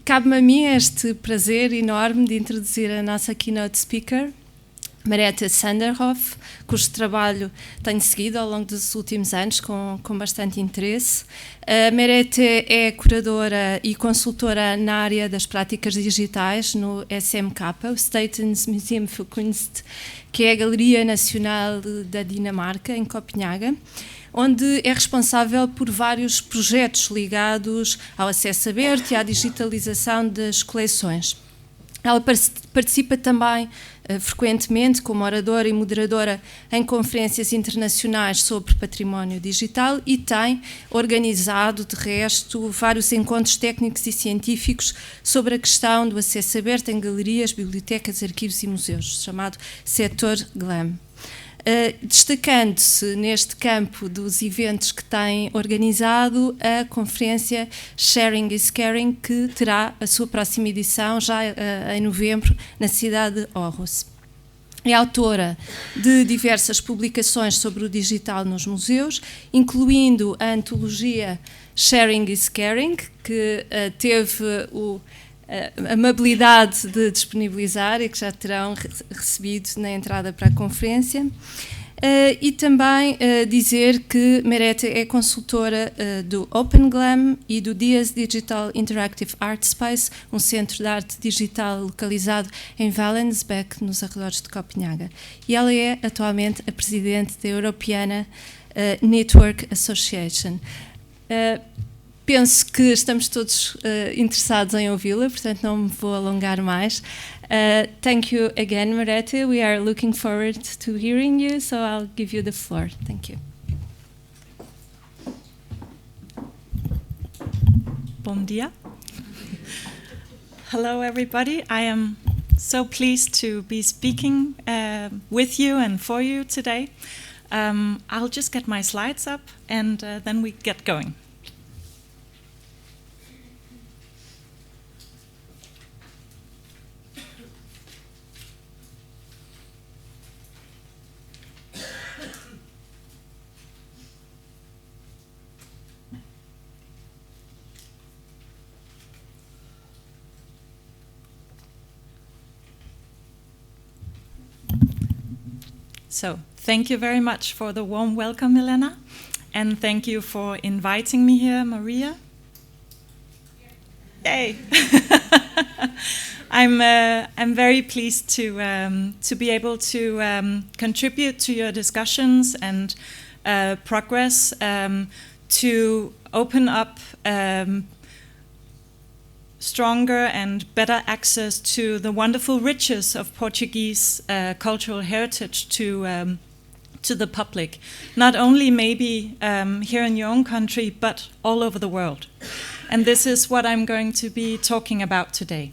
Cabe-me a mim este prazer enorme de introduzir a nossa Keynote Speaker, Merete Sanderhoff, cujo trabalho tenho seguido ao longo dos últimos anos com bastante interesse. A Merete é curadora e consultora na área das práticas digitais no Smk, o Statens Museum für Kunst, que é a Galeria Nacional da Dinamarca, em Copenhagen, onde é responsável por vários projetos ligados ao acesso aberto e à digitalização das coleções. Ela participa também frequentemente como oradora e moderadora em conferências internacionais sobre património digital e tem organizado, de resto, vários encontros técnicos e científicos sobre a questão do acesso aberto em galerias, bibliotecas, arquivos e museus, chamado setor GLAM. Destacando-se neste campo dos eventos que tem organizado a Conferência Sharing is Caring, que terá a sua próxima edição já em novembro na cidade de Aarhus. É autora de diversas publicações sobre o digital nos museus, incluindo a antologia Sharing is Caring, que teve a amabilidade de disponibilizar e que já terão recebido na entrada para a conferência. E também dizer que Merete é consultora do Open Glam e do Dias Digital Interactive Art Space, um centro de arte digital localizado em Wallensbeck, nos arredores de Copenhaga. E ela é atualmente a presidente da European Network Association. Penso que estamos todos interessados em ouvi-la, portanto não me vou alongar mais. Thank you again, Merete. We are looking forward to hearing you, so I'll give you the floor. Thank you. Bom dia. Hello, everybody. I am so pleased to be speaking with you and for you today. I'll just get my slides up and then we get going. So, thank you very much for the warm welcome, Helena, and thank you for inviting me here, Maria. Yay! I'm very pleased to be able to contribute to your discussions and progress to open up stronger and better access to the wonderful riches of Portuguese cultural heritage to the public, not only maybe here in your own country, but all over the world. And this is what I'm going to be talking about today.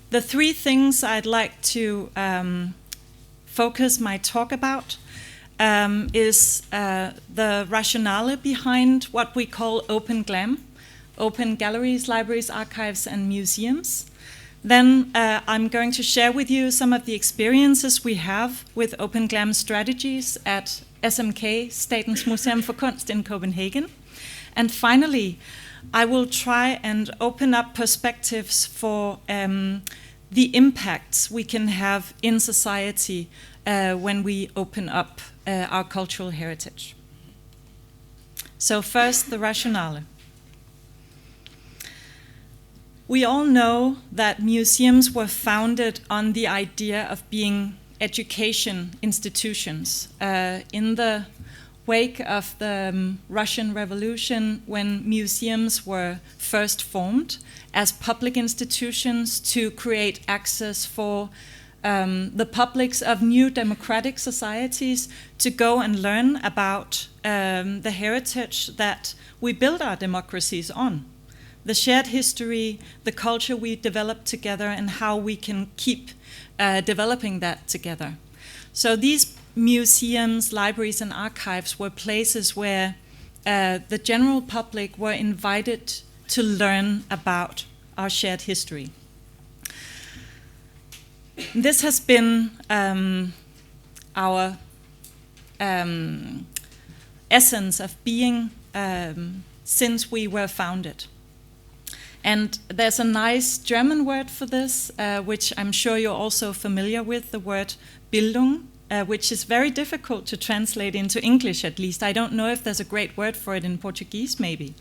The three things I'd like to focus my talk about is the rationale behind what we call Open GLAM, open galleries, libraries, archives, and museums. Then I'm going to share with you some of the experiences we have with Open GLAM strategies at Smk, Statens Museum for Kunst in Copenhagen. And finally, I will try and open up perspectives for the impacts we can have in society when we open up our cultural heritage. So first, the rationale. We all know that museums were founded on the idea of being education institutions. In the wake of the Russian Revolution, when museums were first formed as public institutions to create access for the publics of new democratic societies to go and learn about the heritage that we build our democracies on, the shared history, the culture we develop together, and how we can keep developing that together. So these museums, libraries, and archives were places where the general public were invited to learn about our shared history. This has been our essence of being since we were founded. And there's a nice German word for this, which I'm sure you're also familiar with, the word Bildung, which is very difficult to translate into English, at least. I don't know if there's a great word for it in Portuguese, maybe.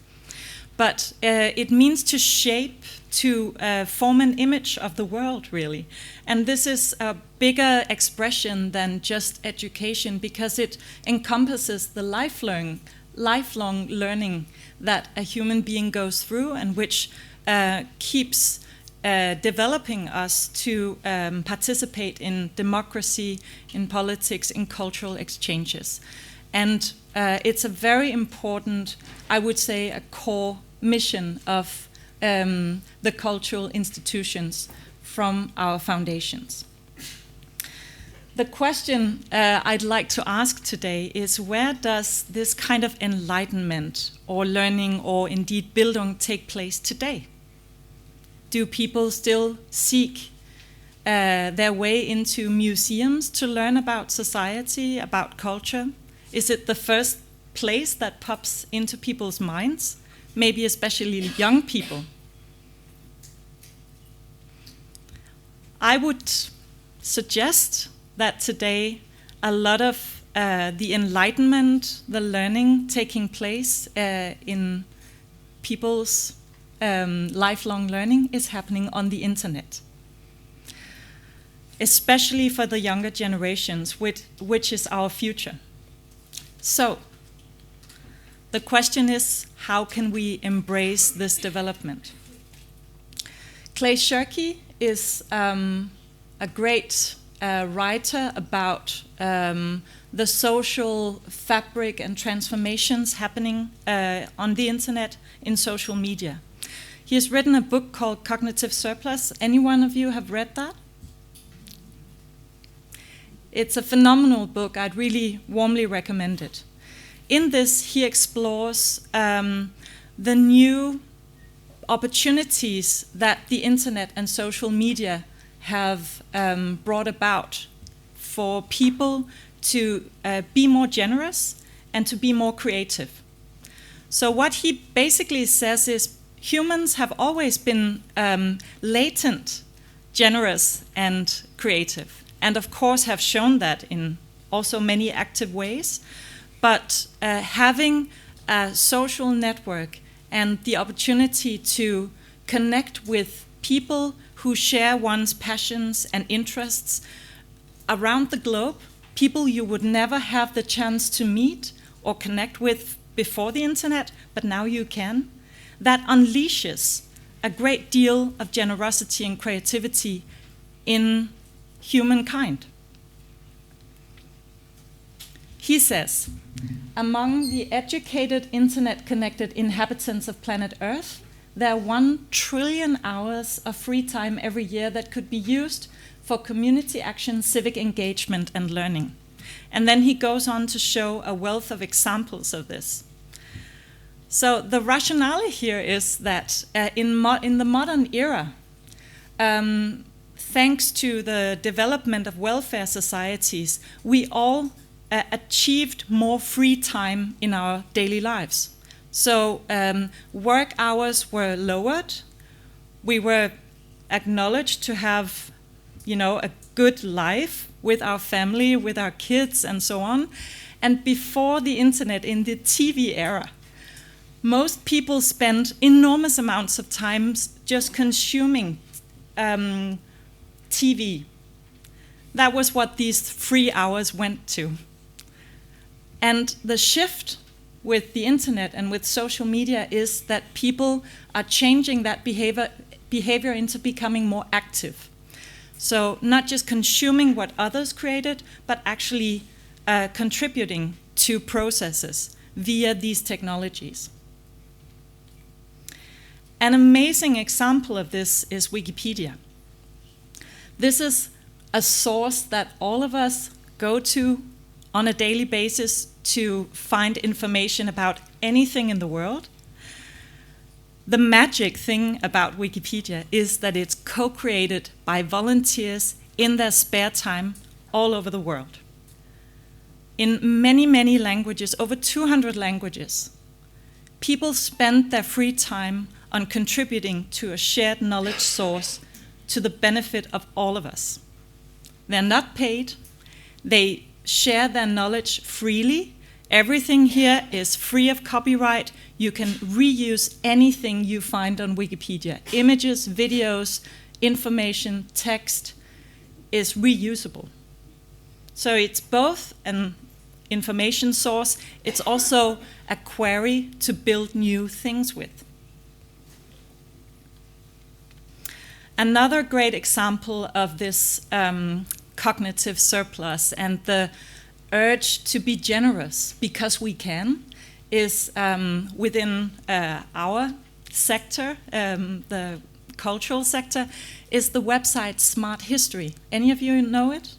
But it means to shape, to form an image of the world, really. And this is a bigger expression than just education, because it encompasses the lifelong learning that a human being goes through, and which keeps developing us to participate in democracy, in politics, in cultural exchanges. And it's a very important, I would say, a core mission of the cultural institutions from our foundations. The question I'd like to ask today is, where does this kind of enlightenment or learning or indeed Bildung take place today? Do people still seek their way into museums to learn about society, about culture? Is it the first place that pops into people's minds, maybe especially young people? I would suggest that today a lot of the enlightenment, the learning taking place in people's lifelong learning is happening on the internet, especially for the younger generations, which is our future. So the question is, how can we embrace this development? Clay Shirky is a great writer about the social fabric and transformations happening on the internet, in social media. He has written a book called Cognitive Surplus. Any one of you have read that? It's a phenomenal book. I'd really warmly recommend it. In this, he explores the new opportunities that the internet and social media have brought about for people to be more generous and to be more creative. So what he basically says is, humans have always been latent, generous, and creative, and of course have shown that in also many active ways. But having a social network and the opportunity to connect with people who share one's passions and interests around the globe, people you would never have the chance to meet or connect with before the internet, but now you can, that unleashes a great deal of generosity and creativity in humankind. He says, among the educated internet-connected inhabitants of planet Earth, there are 1 trillion hours of free time every year that could be used for community action, civic engagement, and learning. And then he goes on to show a wealth of examples of this. So the rationale here is that in the modern era, thanks to the development of welfare societies, we all achieved more free time in our daily lives. So work hours were lowered. We were acknowledged to have, a good life with our family, with our kids, and so on. And before the internet, in the TV era, most people spent enormous amounts of time just consuming TV. That was what these free hours went to. And the shift with the internet and with social media is that people are changing that behavior into becoming more active. So not just consuming what others created, but actually contributing to processes via these technologies. An amazing example of this is Wikipedia. This is a source that all of us go to on a daily basis to find information about anything in the world. The magic thing about Wikipedia is that it's co-created by volunteers in their spare time all over the world. In many, many languages, over 200 languages. people spend their free time on contributing to a shared knowledge source to the benefit of all of us. They're not paid. They share their knowledge freely. Everything here is free of copyright. You can reuse anything you find on Wikipedia. Images, videos, information, text is reusable. So it's both an information source, it's also a query to build new things with. Another great example of this cognitive surplus and the urge to be generous because we can is within our sector, the cultural sector, is the website Smart History. Any of you know it?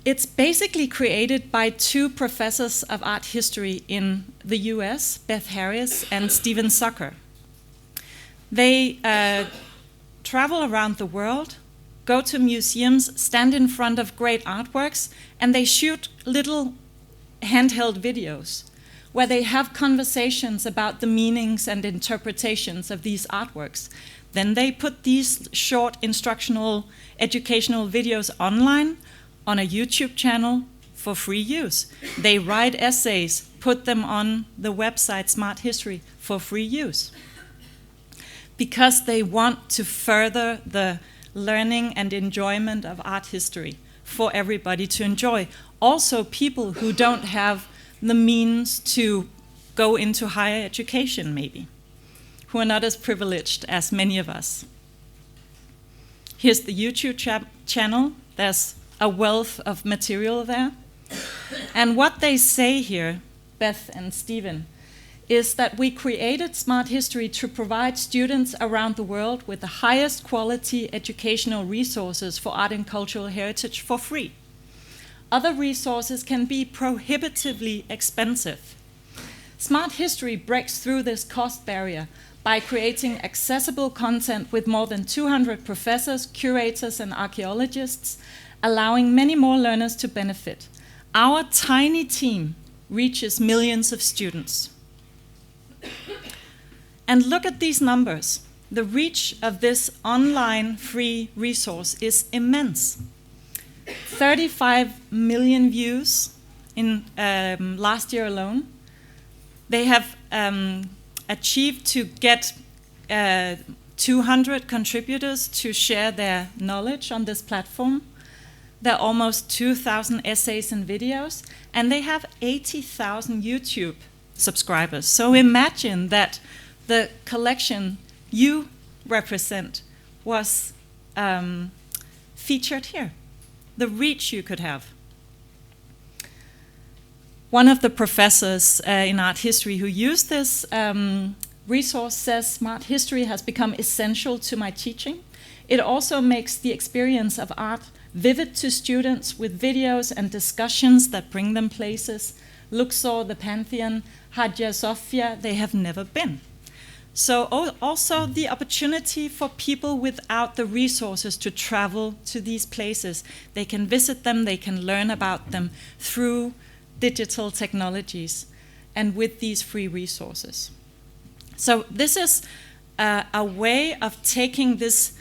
It's basically created by two professors of art history in the US, Beth Harris and Stephen Zucker. They travel around the world, go to museums, stand in front of great artworks, and they shoot little handheld videos where they have conversations about the meanings and interpretations of these artworks. Then they put these short instructional, educational videos online on a YouTube channel for free use. They write essays, put them on the website Smart History for free use. Because they want to further the learning and enjoyment of art history for everybody to enjoy. Also people who don't have the means to go into higher education maybe, who are not as privileged as many of us. Here's the YouTube channel. There's a wealth of material there. And what they say here, Beth and Stephen, is that we created Smart History to provide students around the world with the highest quality educational resources for art and cultural heritage for free. Other resources can be prohibitively expensive. Smart History breaks through this cost barrier by creating accessible content with more than 200 professors, curators, and archaeologists, allowing many more learners to benefit. Our tiny team reaches millions of students. And look at these numbers. The reach of this online free resource is immense. 35 million views in last year alone. They have achieved to get 200 contributors to share their knowledge on this platform. There are almost 2,000 essays and videos, and they have 80,000 YouTube subscribers. So imagine that the collection you represent was featured here, the reach you could have. One of the professors in art history who used this resource says, Smart History has become essential to my teaching. It also makes the experience of art vivid to students with videos and discussions that bring them places. Luxor, the Pantheon, Hagia Sophia, they have never been. So also the opportunity for people without the resources to travel to these places. They can visit them, they can learn about them through digital technologies and with these free resources. So this is a way of taking this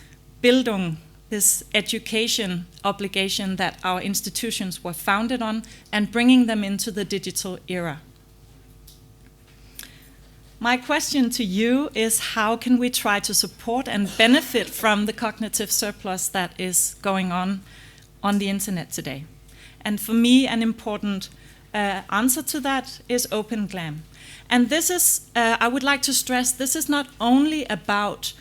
Bildung, this education obligation that our institutions were founded on, and bringing them into the digital era. My question to you is, how can we try to support and benefit from the cognitive surplus that is going on the internet today? And for me, an important answer to that is Open GLAM. And this is, I would like to stress, this is not only about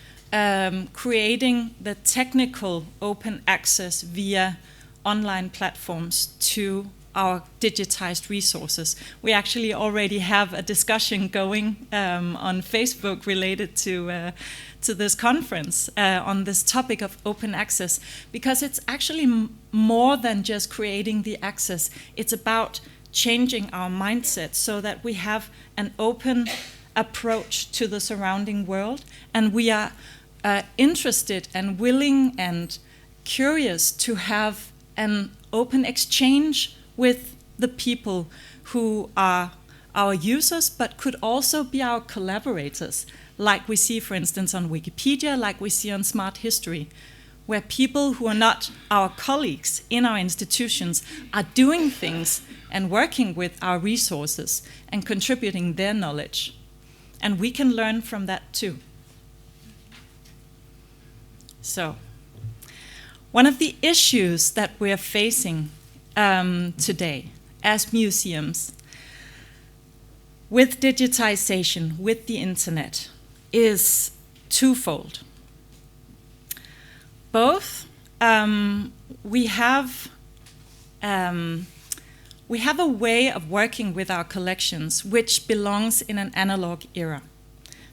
creating the technical open access via online platforms to our digitized resources. We actually already have a discussion going on Facebook related to this conference on this topic of open access, because it's actually more than just creating the access. It's about changing our mindset so that we have an open approach to the surrounding world, and we are interested and willing and curious to have an open exchange with the people who are our users, but could also be our collaborators, like we see, for instance, on Wikipedia, like we see on Smart History, where people who are not our colleagues in our institutions are doing things and working with our resources and contributing their knowledge. And we can learn from that too. So, one of the issues that we are facing today as museums with digitization, with the internet, is twofold. Both, we have a way of working with our collections which belongs in an analog era.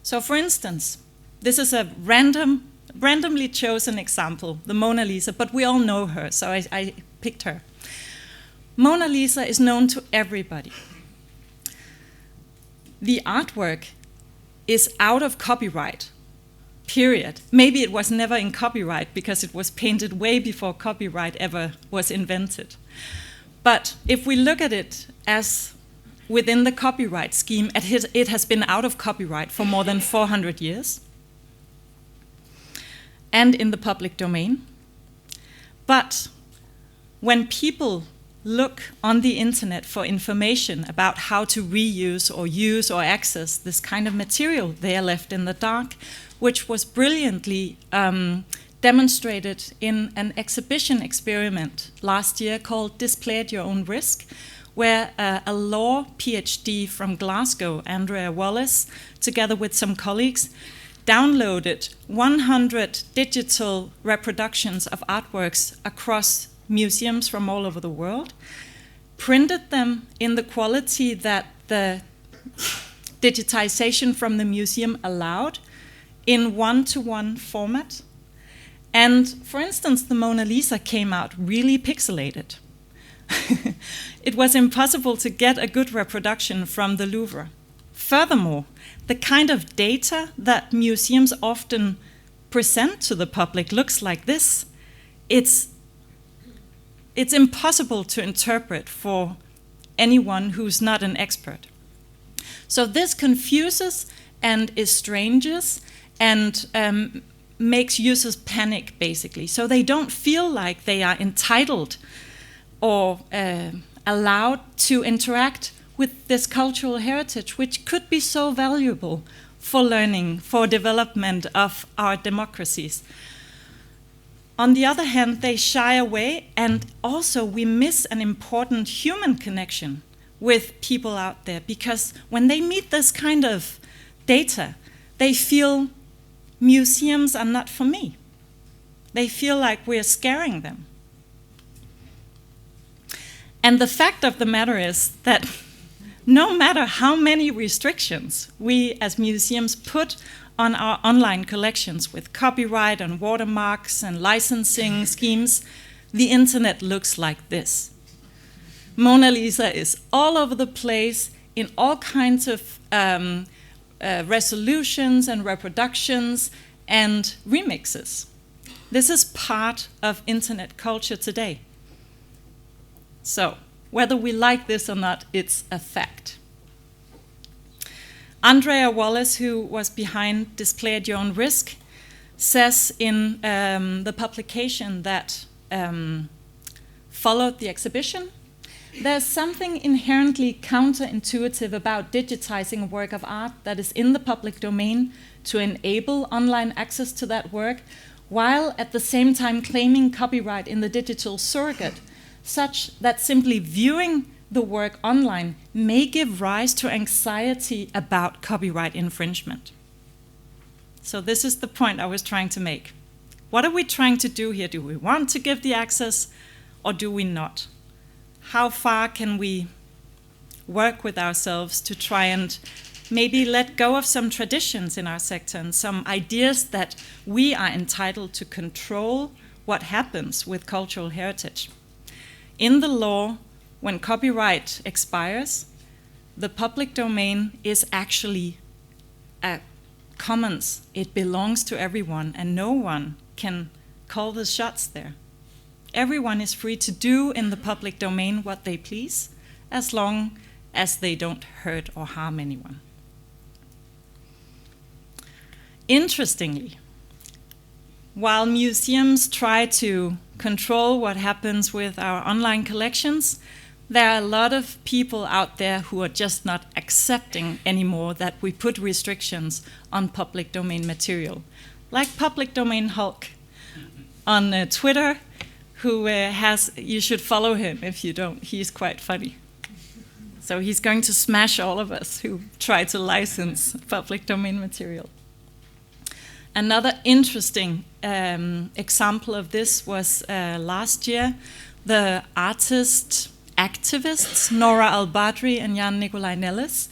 So, for instance, this is a randomly chosen example, the Mona Lisa, but we all know her, so I picked her. Mona Lisa is known to everybody. The artwork is out of copyright, period. Maybe it was never in copyright because it was painted way before copyright ever was invented. But if we look at it as within the copyright scheme, it has been out of copyright for more than 400 years and in the public domain. But when people look on the internet for information about how to reuse or use or access this kind of material, they are left in the dark, which was brilliantly demonstrated in an exhibition experiment last year called Display at Your Own Risk, where a law PhD from Glasgow, Andrea Wallace, together with some colleagues, downloaded 100 digital reproductions of artworks across museums from all over the world, printed them in the quality that the digitization from the museum allowed in one-to-one format. And for instance, the Mona Lisa came out really pixelated. It was impossible to get a good reproduction from the Louvre. Furthermore, the kind of data that museums often present to the public looks like this. It's impossible to interpret for anyone who's not an expert. So this confuses and estranges and makes users panic, basically. So they don't feel like they are entitled or allowed to interact with this cultural heritage, which could be so valuable for learning, for development of our democracies. On the other hand, they shy away, and also we miss an important human connection with people out there, because when they meet this kind of data, they feel museums are not for me. They feel like we're scaring them. And the fact of the matter is that no matter how many restrictions we as museums put on our online collections with copyright and watermarks and licensing schemes, the internet looks like this. Mona Lisa is all over the place in all kinds of resolutions and reproductions and remixes. This is part of internet culture today. So, whether we like this or not, it's a fact. Andrea Wallace, who was behind Display at Your Own Risk, says in the publication that followed the exhibition, there's something inherently counterintuitive about digitizing a work of art that is in the public domain to enable online access to that work, while at the same time claiming copyright in the digital surrogate, such that simply viewing the work online may give rise to anxiety about copyright infringement. So this is the point I was trying to make. What are we trying to do here? Do we want to give the access or do we not? How far can we work with ourselves to try and maybe let go of some traditions in our sector and some ideas that we are entitled to control what happens with cultural heritage? In the law, when copyright expires, the public domain is actually a commons. It belongs to everyone, and no one can call the shots there. Everyone is free to do in the public domain what they please, as long as they don't hurt or harm anyone. Interestingly, while museums try to control what happens with our online collections, there are a lot of people out there who are just not accepting anymore that we put restrictions on public domain material. Like Public Domain Hulk on Twitter, who you should follow him if you don't, he's quite funny. So he's going to smash all of us who try to license public domain material. Another interesting example of this was last year. The artist activists, Nora Al-Badri and Jan Nicolai Nellis,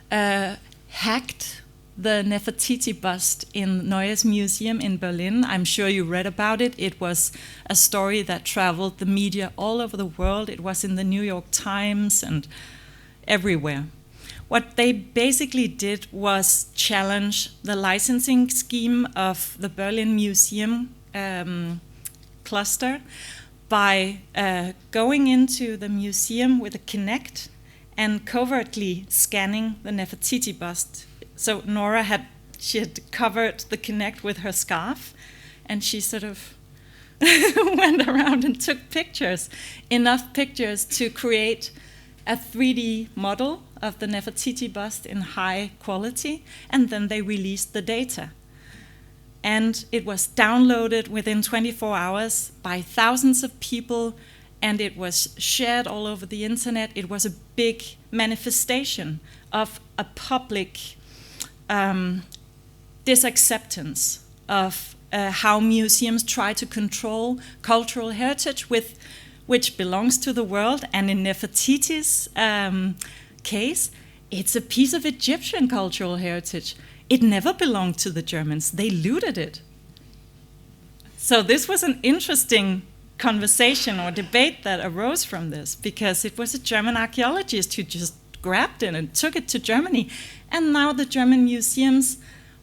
hacked the Nefertiti bust in Neues Museum in Berlin. I'm sure you read about it. It was a story that traveled the media all over the world. It was in the New York Times and everywhere. What they basically did was challenge the licensing scheme of the Berlin Museum cluster by going into the museum with a Kinect and covertly scanning the Nefertiti bust. So Nora had covered the Kinect with her scarf, and she sort of went around and took pictures, enough pictures to create a 3D model of the Nefertiti bust in high quality, and then they released the data. And it was downloaded within 24 hours by thousands of people, and it was shared all over the internet. It was a big manifestation of a public disacceptance of how museums try to control cultural heritage which belongs to the world. And in Nefertiti's case, it's a piece of Egyptian cultural heritage. It never belonged to the Germans. They looted it. So this was an interesting conversation or debate that arose from this, because it was a German archaeologist who just grabbed it and took it to Germany. And now the German museums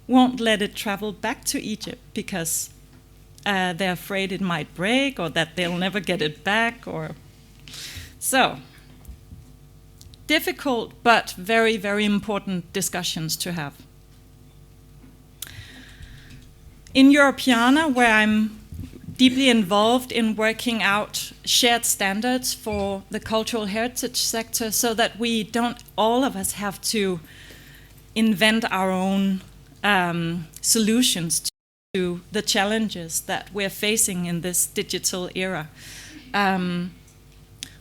won't let it travel back to Egypt because they're afraid it might break or that they'll never get it back. So, difficult but very, very important discussions to have. In Europeana, where I'm deeply involved in working out shared standards for the cultural heritage sector so that we don't, all of us, have to invent our own solutions to the challenges that we're facing in this digital era.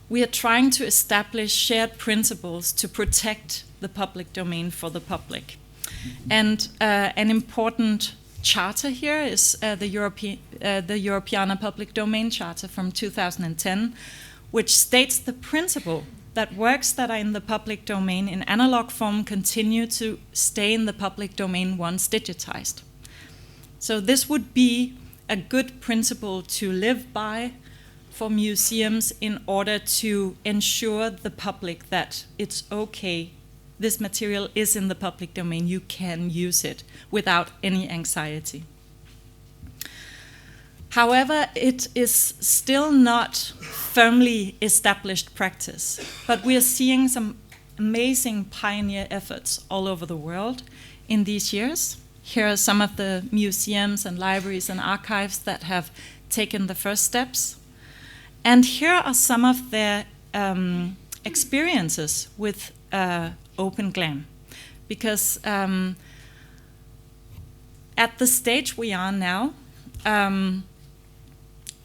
We are trying to establish shared principles to protect the public domain for the public. And an important charter here is the Europeana Public Domain Charter from 2010, which states the principle that works that are in the public domain in analog form continue to stay in the public domain once digitized. So this would be a good principle to live by for museums in order to ensure the public that it's okay, this material is in the public domain, you can use it without any anxiety. However, it is still not firmly established practice, but we are seeing some amazing pioneer efforts all over the world in these years. Here are some of the museums and libraries and archives that have taken the first steps. And here are some of their experiences with Open GLAM. Because at the stage we are now,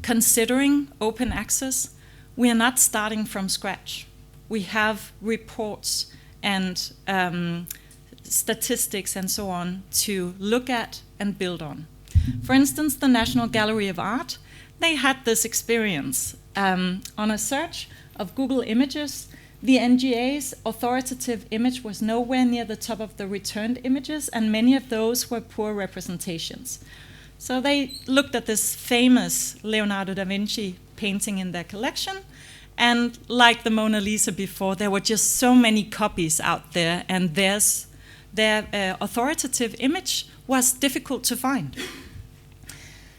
considering open access, we are not starting from scratch. We have reports and statistics and so on to look at and build on. For instance, the National Gallery of Art, they had this experience. On a search of Google Images, the NGA's authoritative image was nowhere near the top of the returned images, and many of those were poor representations. So they looked at this famous Leonardo da Vinci painting in their collection, and like the Mona Lisa before, there were just so many copies out there, and their authoritative image was difficult to find.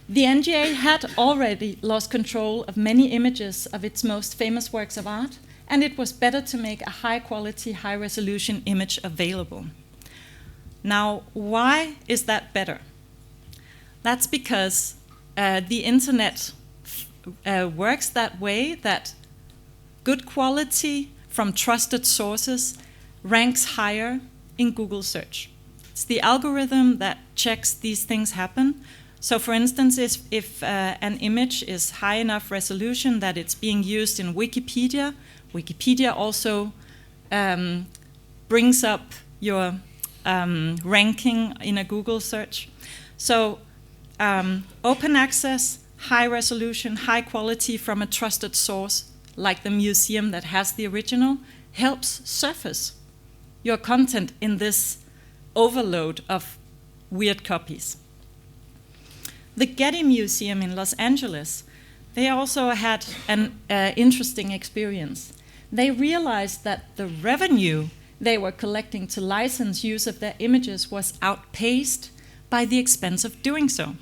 The NGA had already lost control of many images of its most famous works of art, and it was better to make a high-quality, high-resolution image available. Now, why is that better? That's because the internet works that way, that good quality from trusted sources ranks higher in Google search. It's the algorithm that checks these things happen. So for instance, if an image is high enough resolution that it's being used in Wikipedia, Wikipedia also brings up your ranking in a Google search. So open access, high resolution, high quality from a trusted source, like the museum that has the original, helps surface your content in this overload of weird copies. The Getty Museum in Los Angeles, they also had an interesting experience. They realized that the revenue they were collecting to license use of their images was outpaced by the expense of doing so.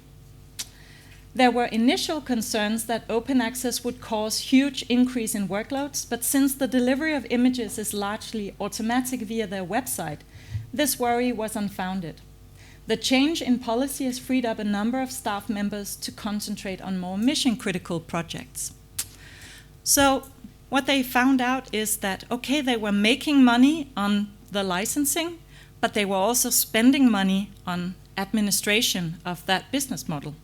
There were initial concerns that open access would cause huge increase in workloads, but since the delivery of images is largely automatic via their website, this worry was unfounded. The change in policy has freed up a number of staff members to concentrate on more mission-critical projects. So what they found out is that, okay, they were making money on the licensing, but they were also spending money on administration of that business model.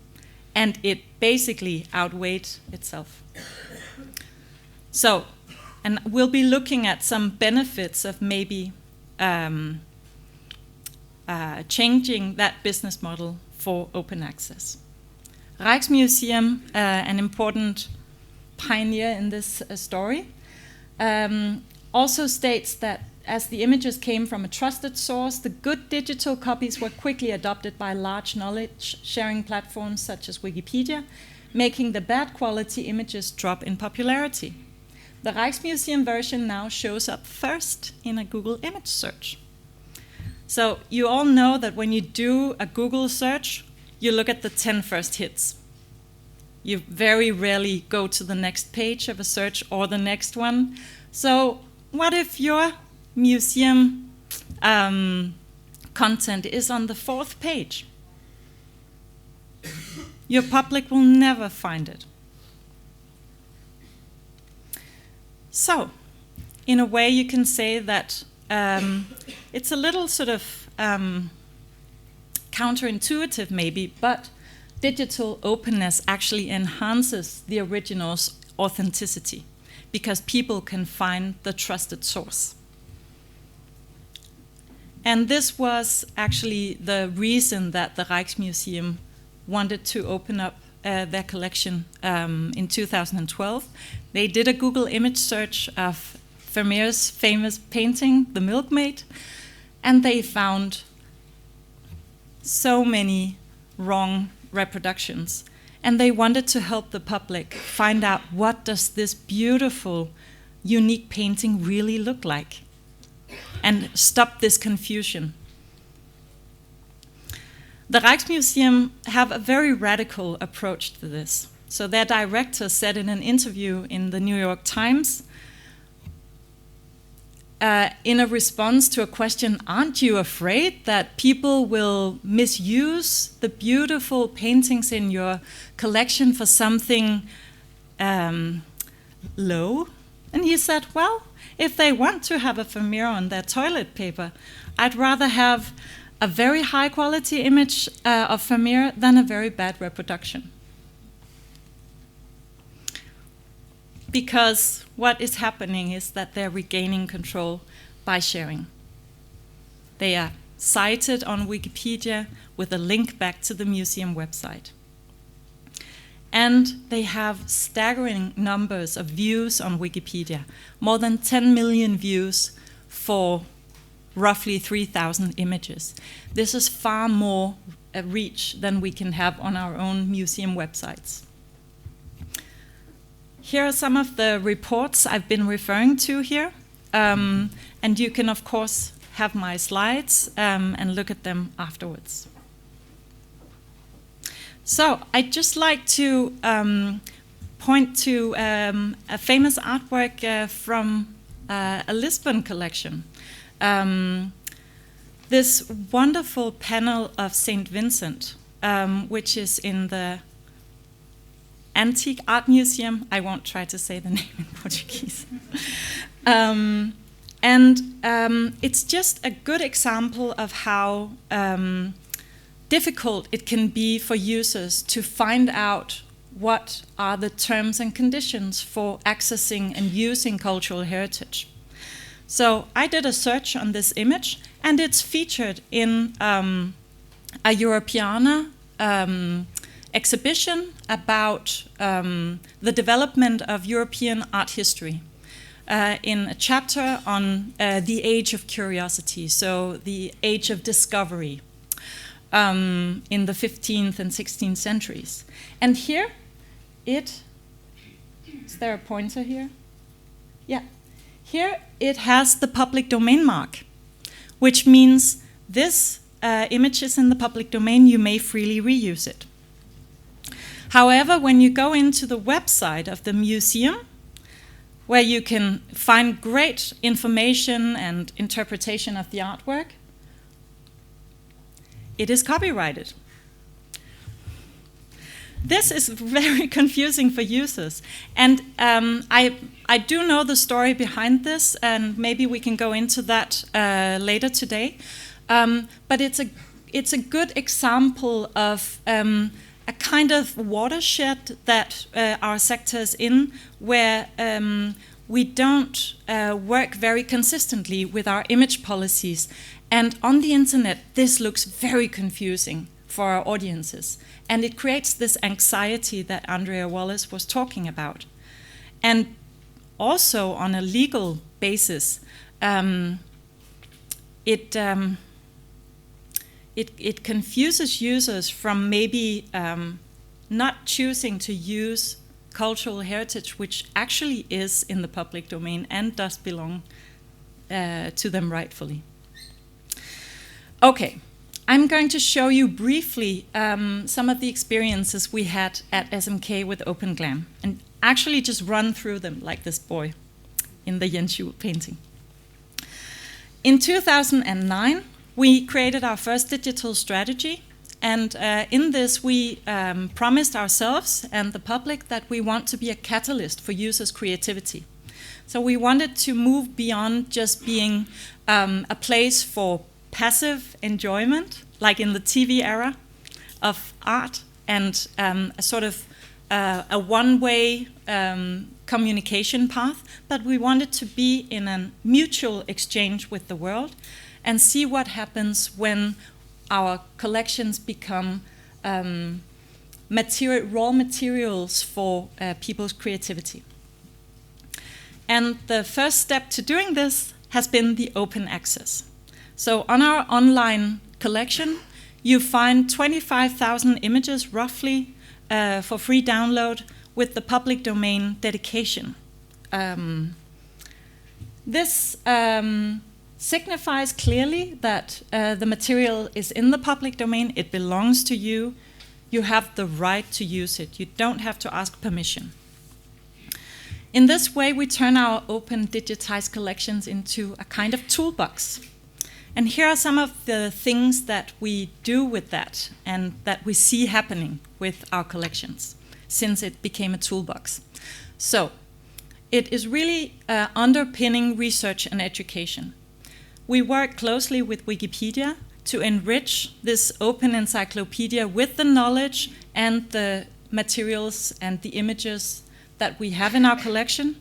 And it basically outweighed itself. So, and we'll be looking at some benefits of maybe changing that business model for open access. Rijksmuseum, an important pioneer in this story, also states that as the images came from a trusted source, the good digital copies were quickly adopted by large knowledge-sharing platforms such as Wikipedia, making the bad quality images drop in popularity. The Rijksmuseum version now shows up first in a Google image search. So you all know that when you do a Google search, you look at the 10 first hits. You very rarely go to the next page of a search or the next one. So what if your museum content is on the 4th page? Your public will never find it. So, in a way you can say that it's a little sort of counterintuitive maybe, but digital openness actually enhances the original's authenticity because people can find the trusted source. And this was actually the reason that the Rijksmuseum wanted to open up their collection in 2012. They did a Google image search of Vermeer's famous painting, The Milkmaid, and they found so many wrong reproductions. And they wanted to help the public find out what does this beautiful, unique painting really look like, and stop this confusion. The Rijksmuseum have a very radical approach to this. So their director said in an interview in the New York Times, in a response to a question, aren't you afraid that people will misuse the beautiful paintings in your collection for something low? And he said, well, if they want to have a Vermeer on their toilet paper, I'd rather have a very high quality image of Vermeer than a very bad reproduction. Because what is happening is that they're regaining control by sharing. They are cited on Wikipedia with a link back to the museum website. And they have staggering numbers of views on Wikipedia, more than 10 million views for roughly 3,000 images. This is far more reach than we can have on our own museum websites. Here are some of the reports I've been referring to here. And you can, of course, have my slides and look at them afterwards. So I'd just like to point to a famous artwork from a Lisbon collection. This wonderful panel of St. Vincent, which is in the Antique Art Museum. I won't try to say the name in Portuguese. It's just a good example of how difficult it can be for users to find out what are the terms and conditions for accessing and using cultural heritage. So I did a search on this image, and it's featured in a Europeana exhibition about the development of European art history in a chapter on the age of curiosity, so the age of discovery in the 15th and 16th centuries. And here, is there a pointer here? Yeah. Here it has the public domain mark, which means this image is in the public domain, you may freely reuse it. However, when you go into the website of the museum, where you can find great information and interpretation of the artwork, it is copyrighted. This is very confusing for users, and I do know the story behind this, and maybe we can go into that later today. But it's a good example of a kind of watershed that our sector is in, where we don't work very consistently with our image policies. And on the internet, this looks very confusing for our audiences. And it creates this anxiety that Andrea Wallace was talking about. And also on a legal basis, it confuses users from maybe not choosing to use cultural heritage, which actually is in the public domain and does belong to them rightfully. Okay. I'm going to show you briefly some of the experiences we had at SMK with OpenGlam, and actually just run through them like this boy in the Jens Juel painting. In 2009, we created our first digital strategy, and in this we promised ourselves and the public that we want to be a catalyst for users' creativity. So we wanted to move beyond just being a place for passive enjoyment, like in the TV era of art, and a sort of a one-way communication path, but we wanted to be in a mutual exchange with the world and see what happens when our collections become raw materials for people's creativity. And the first step to doing this has been the open access. So on our online collection, you find 25,000 images roughly for free download with the public domain dedication. This signifies clearly that the material is in the public domain, it belongs to you, you have the right to use it, you don't have to ask permission. In this way, we turn our open digitized collections into a kind of toolbox. And here are some of the things that we do with that and that we see happening with our collections since it became a toolbox. So it is really underpinning research and education. We work closely with Wikipedia to enrich this open encyclopedia with the knowledge and the materials and the images that we have in our collection,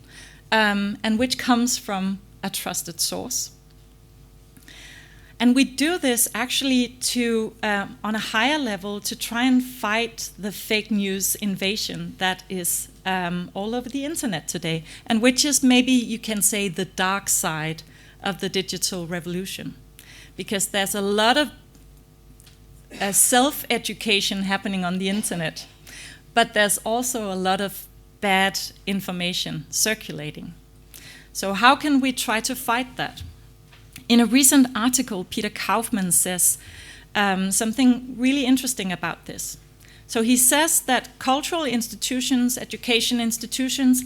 and which comes from a trusted source. And we do this actually to, on a higher level, to try and fight the fake news invasion that is all over the internet today, and which is maybe, you can say, the dark side of the digital revolution. Because there's a lot of self-education happening on the internet, but there's also a lot of bad information circulating. So how can we try to fight that? In a recent article, Peter Kaufman says something really interesting about this. So he says that cultural institutions, education institutions,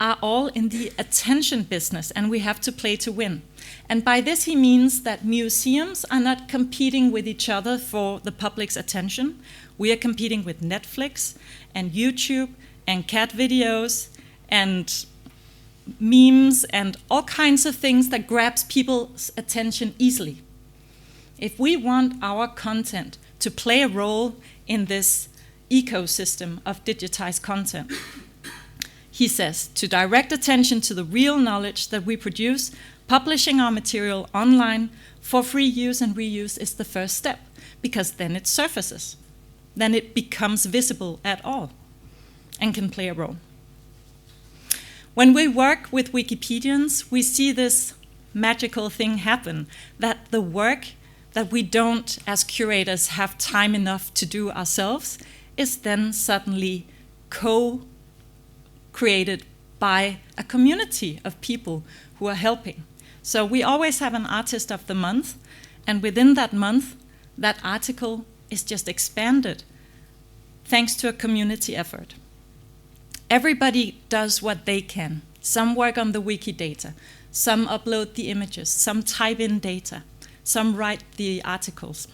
are all in the attention business, and we have to play to win. And by this he means that museums are not competing with each other for the public's attention. We are competing with Netflix and YouTube and cat videos and memes and all kinds of things that grabs people's attention easily. If we want our content to play a role in this ecosystem of digitized content, he says, to direct attention to the real knowledge that we produce, publishing our material online for free use and reuse is the first step, because then it surfaces. Then it becomes visible at all and can play a role. When we work with Wikipedians, we see this magical thing happen, that the work that we don't, as curators, have time enough to do ourselves is then suddenly co-created by a community of people who are helping. So we always have an artist of the month, and within that month, that article is just expanded thanks to a community effort. Everybody does what they can. Some work on the wiki data, some upload the images, some type in data, some write the articles.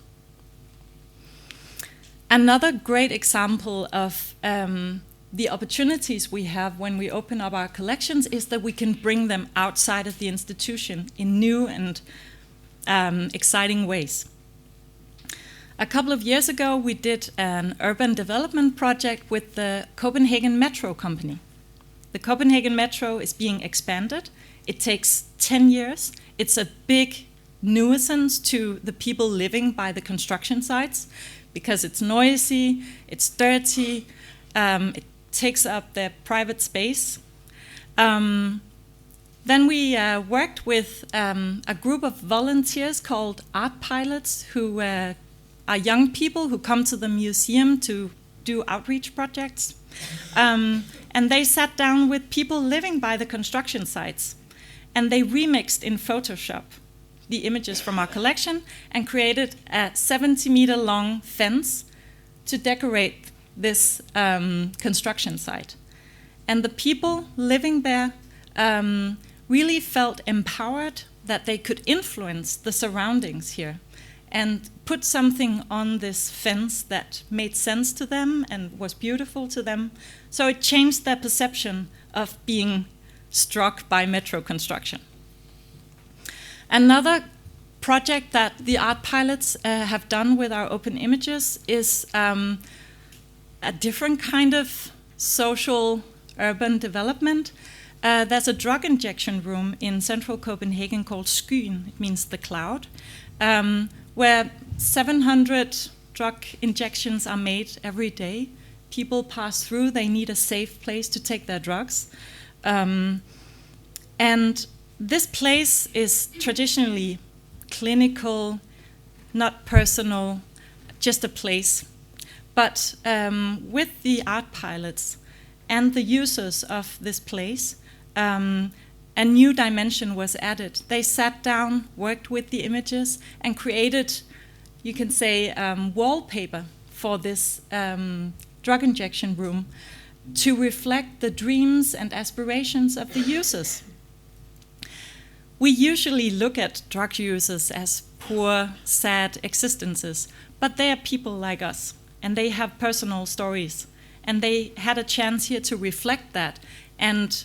Another great example of the opportunities we have when we open up our collections is that we can bring them outside of the institution in new and exciting ways. A couple of years ago, we did an urban development project with the Copenhagen Metro company. The Copenhagen Metro is being expanded. It takes 10 years. It's a big nuisance to the people living by the construction sites because it's noisy, it's dirty, it takes up their private space. Then we worked with a group of volunteers called Art Pilots, who are young people who come to the museum to do outreach projects. And they sat down with people living by the construction sites, and they remixed in Photoshop the images from our collection and created a 70-meter-long fence to decorate this construction site. And the people living there really felt empowered that they could influence the surroundings here and put something on this fence that made sense to them and was beautiful to them. So it changed their perception of being struck by metro construction. Another project that the Art Pilots have done with our open images is a different kind of social urban development. There's a drug injection room in central Copenhagen called Skyen, it means the cloud, where 700 drug injections are made every day. People pass through, they need a safe place to take their drugs. And this place is traditionally clinical, not personal, just a place. But with the Art Pilots and the users of this place, a new dimension was added. They sat down, worked with the images, and created, you can say, wallpaper for this drug injection room to reflect the dreams and aspirations of the users. We usually look at drug users as poor, sad existences, but they are people like us, and they have personal stories. And they had a chance here to reflect that and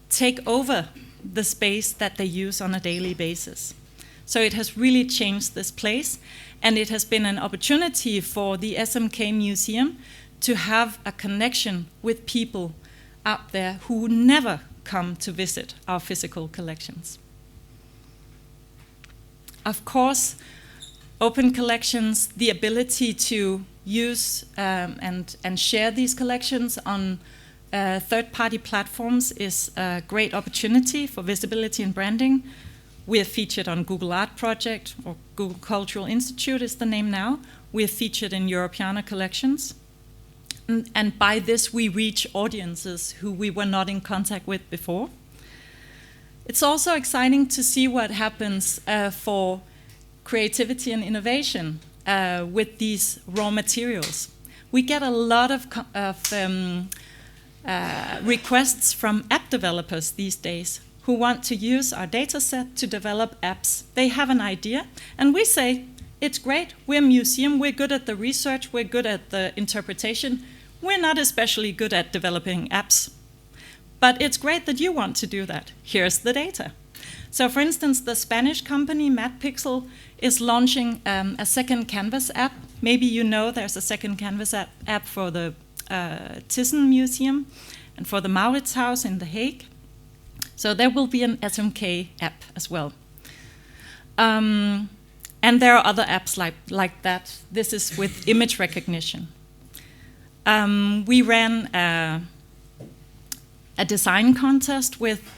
take over the space that they use on a daily basis. So it has really changed this place, and it has been an opportunity for the Smk Museum to have a connection with people out there who never come to visit our physical collections. Of course, open collections, the ability to use and share these collections on third-party platforms is a great opportunity for visibility and branding. We are featured on Google Art Project, or Google Cultural Institute is the name now. We are featured in Europeana collections. And by this, we reach audiences who we were not in contact with before. It's also exciting to see what happens for creativity and innovation with these raw materials. We get a lot of requests from app developers these days who want to use our data set to develop apps. They have an idea, and we say, it's great, we're a museum, we're good at the research, we're good at the interpretation, we're not especially good at developing apps. But it's great that you want to do that. Here's the data. So for instance, the Spanish company MatPixel is launching a second Canvas app. Maybe you know there's a second Canvas app for the Thyssen Museum and for the Mauritshuis in The Hague. So there will be an SMK app as well. And there are other apps like that. This is with image recognition. We ran a design contest with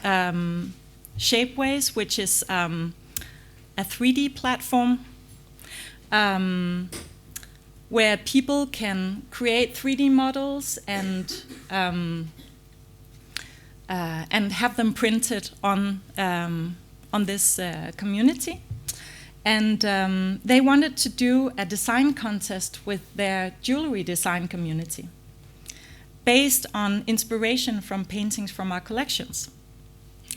Shapeways, which is a 3D platform where people can create 3D models and have them printed on this community. And they wanted to do a design contest with their jewelry design community based on inspiration from paintings from our collections.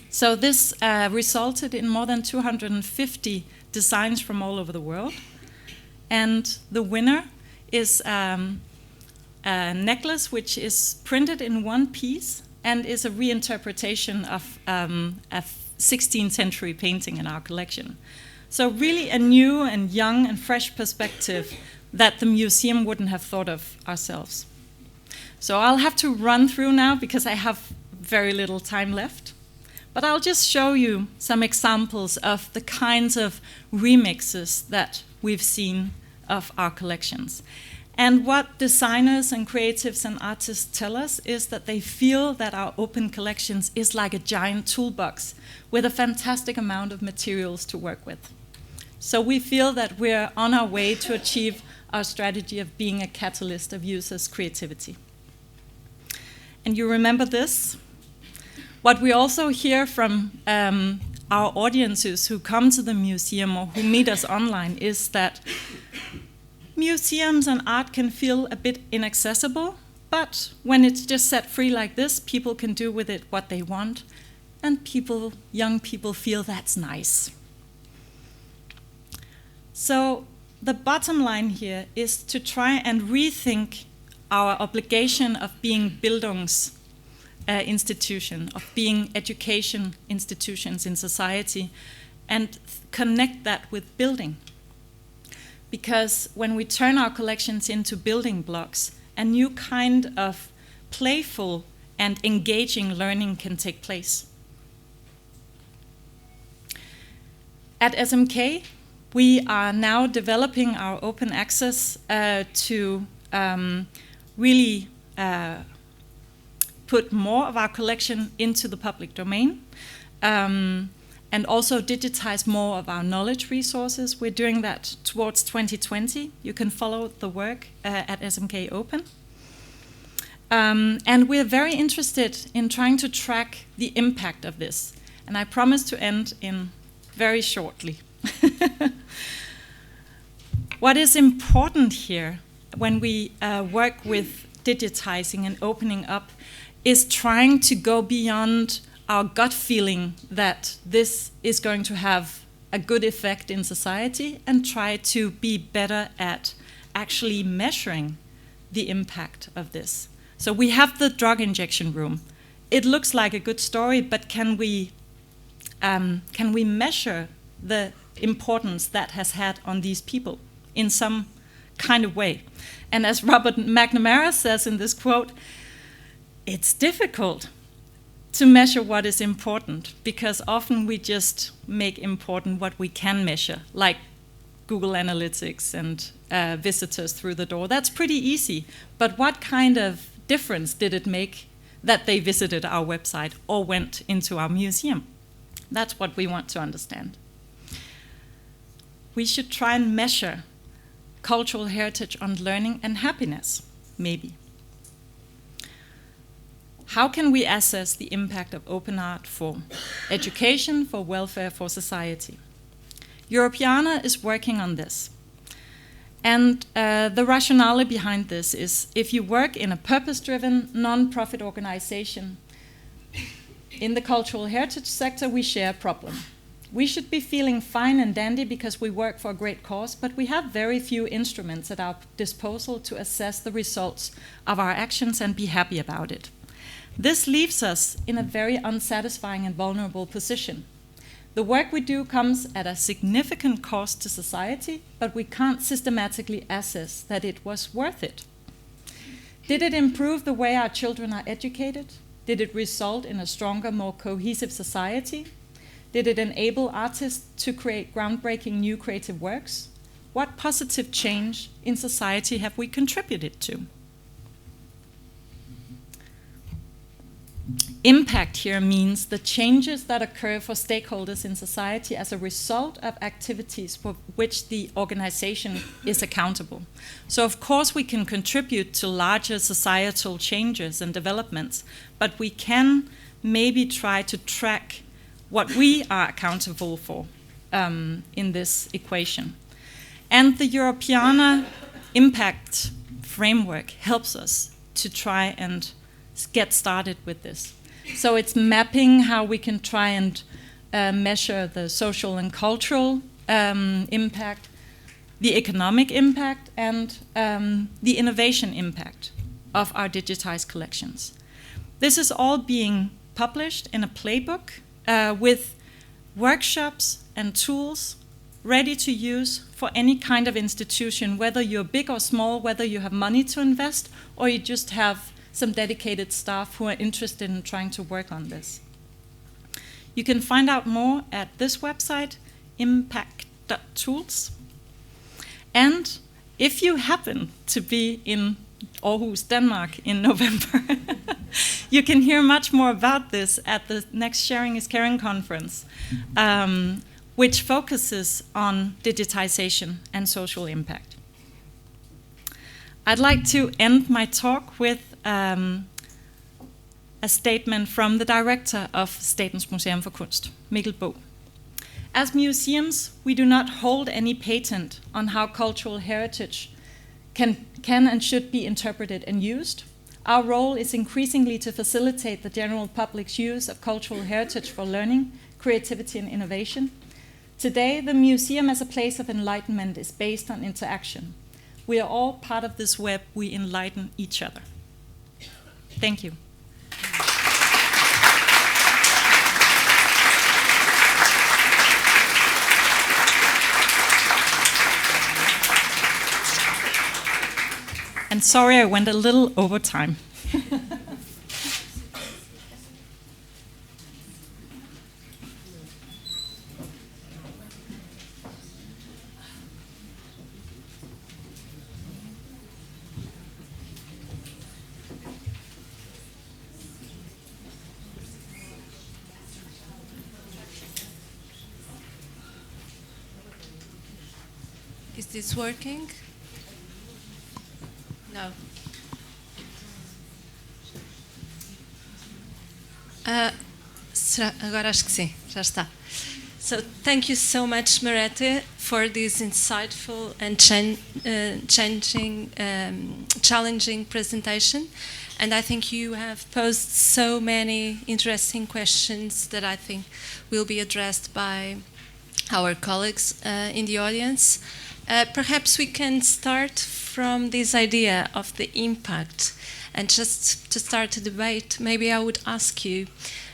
So this resulted in more than 250 designs from all over the world. And the winner is a necklace which is printed in one piece and is a reinterpretation of a 16th century painting in our collection. So really a new and young and fresh perspective that the museum wouldn't have thought of ourselves. So I'll have to run through now because I have very little time left. But I'll just show you some examples of the kinds of remixes that we've seen of our collections. And what designers and creatives and artists tell us is that they feel that our open collections is like a giant toolbox with a fantastic amount of materials to work with. So we feel that we're on our way to achieve our strategy of being a catalyst of users' creativity. And you remember this? What we also hear from our audiences who come to the museum or who meet us online is that museums and art can feel a bit inaccessible, but when it's just set free like this, people can do with it what they want, and young people feel that's nice. So the bottom line here is to try and rethink our obligation of being Bildungs institution, of being education institutions in society, and connect that with building. Because when we turn our collections into building blocks, a new kind of playful and engaging learning can take place. At SMK, we are now developing our open access to really put more of our collection into the public domain, and also digitize more of our knowledge resources. We're doing that towards 2020. You can follow the work at SMK Open. And we're very interested in trying to track the impact of this. And I promise to end in very shortly. What is important here when we work with digitizing and opening up is trying to go beyond our gut feeling that this is going to have a good effect in society and try to be better at actually measuring the impact of this. So we have the drug injection room. It looks like a good story, but can we measure the importance that has had on these people in some kind of way? And as Robert McNamara says in this quote, it's difficult to measure what is important because often we just make important what we can measure, like Google Analytics and visitors through the door. That's pretty easy. But what kind of difference did it make that they visited our website or went into our museum? That's what we want to understand. We should try and measure cultural heritage on learning and happiness, maybe. How can we assess the impact of open art for education, for welfare, for society? Europeana is working on this. And the rationale behind this is if you work in a purpose-driven, non-profit organization, in the cultural heritage sector, we share a problem. We should be feeling fine and dandy because we work for a great cause, but we have very few instruments at our disposal to assess the results of our actions and be happy about it. This leaves us in a very unsatisfying and vulnerable position. The work we do comes at a significant cost to society, but we can't systematically assess that it was worth it. Did it improve the way our children are educated? Did it result in a stronger, more cohesive society? Did it enable artists to create groundbreaking new creative works? What positive change in society have we contributed to? Impact here means the changes that occur for stakeholders in society as a result of activities for which the organization is accountable. So of course we can contribute to larger societal changes and developments, but we can maybe try to track what we are accountable for in this equation. And the Europeana impact framework helps us to try and get started with this. So it's mapping how we can try and measure the social and cultural impact, the economic impact, and the innovation impact of our digitized collections. This is all being published in a playbook with workshops and tools ready to use for any kind of institution, whether you're big or small, whether you have money to invest, or you just have some dedicated staff who are interested in trying to work on this. You can find out more at this website, impact.tools. And if you happen to be in Aarhus, Denmark in November, you can hear much more about this at the next Sharing is Caring conference, which focuses on digitization and social impact. I'd like to end my talk with a statement from the director of Statens Museum for Kunst, Mikkel Boe. As museums, we do not hold any patent on how cultural heritage can and should be interpreted and used. Our role is increasingly to facilitate the general public's use of cultural heritage for learning, creativity, and innovation. Today, the museum as a place of enlightenment is based on interaction. We are all part of this web. We enlighten each other. Thank you. And sorry I went a little over time. Is this working? No. Agora acho que sim, já está. So thank you so much, Merete, for this insightful and challenging presentation. And I think you have posed so many interesting questions that I think will be addressed by our colleagues in the audience. Perhaps we can start from this idea of the impact. And just to start a debate, maybe I would ask you,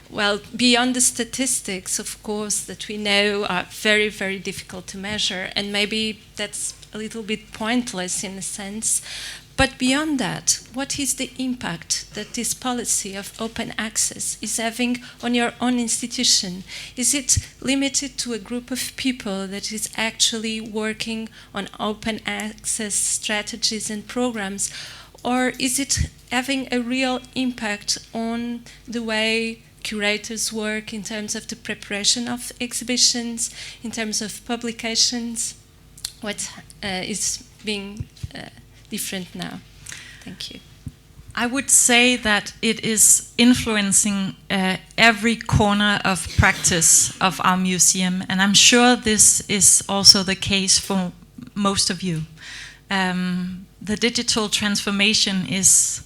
well, beyond the statistics, of course, that we know are very, very difficult to measure, and maybe that's a little bit pointless in a sense, but beyond that, what is the impact that this policy of open access is having on your own institution? Is it limited to a group of people that is actually working on open access strategies and programs? Or is it having a real impact on the way curators work in terms of the preparation of exhibitions, in terms of publications? What is being different now? Thank you. I would say that it is influencing every corner of practice of our museum, and I'm sure this is also the case for most of you. the digital transformation is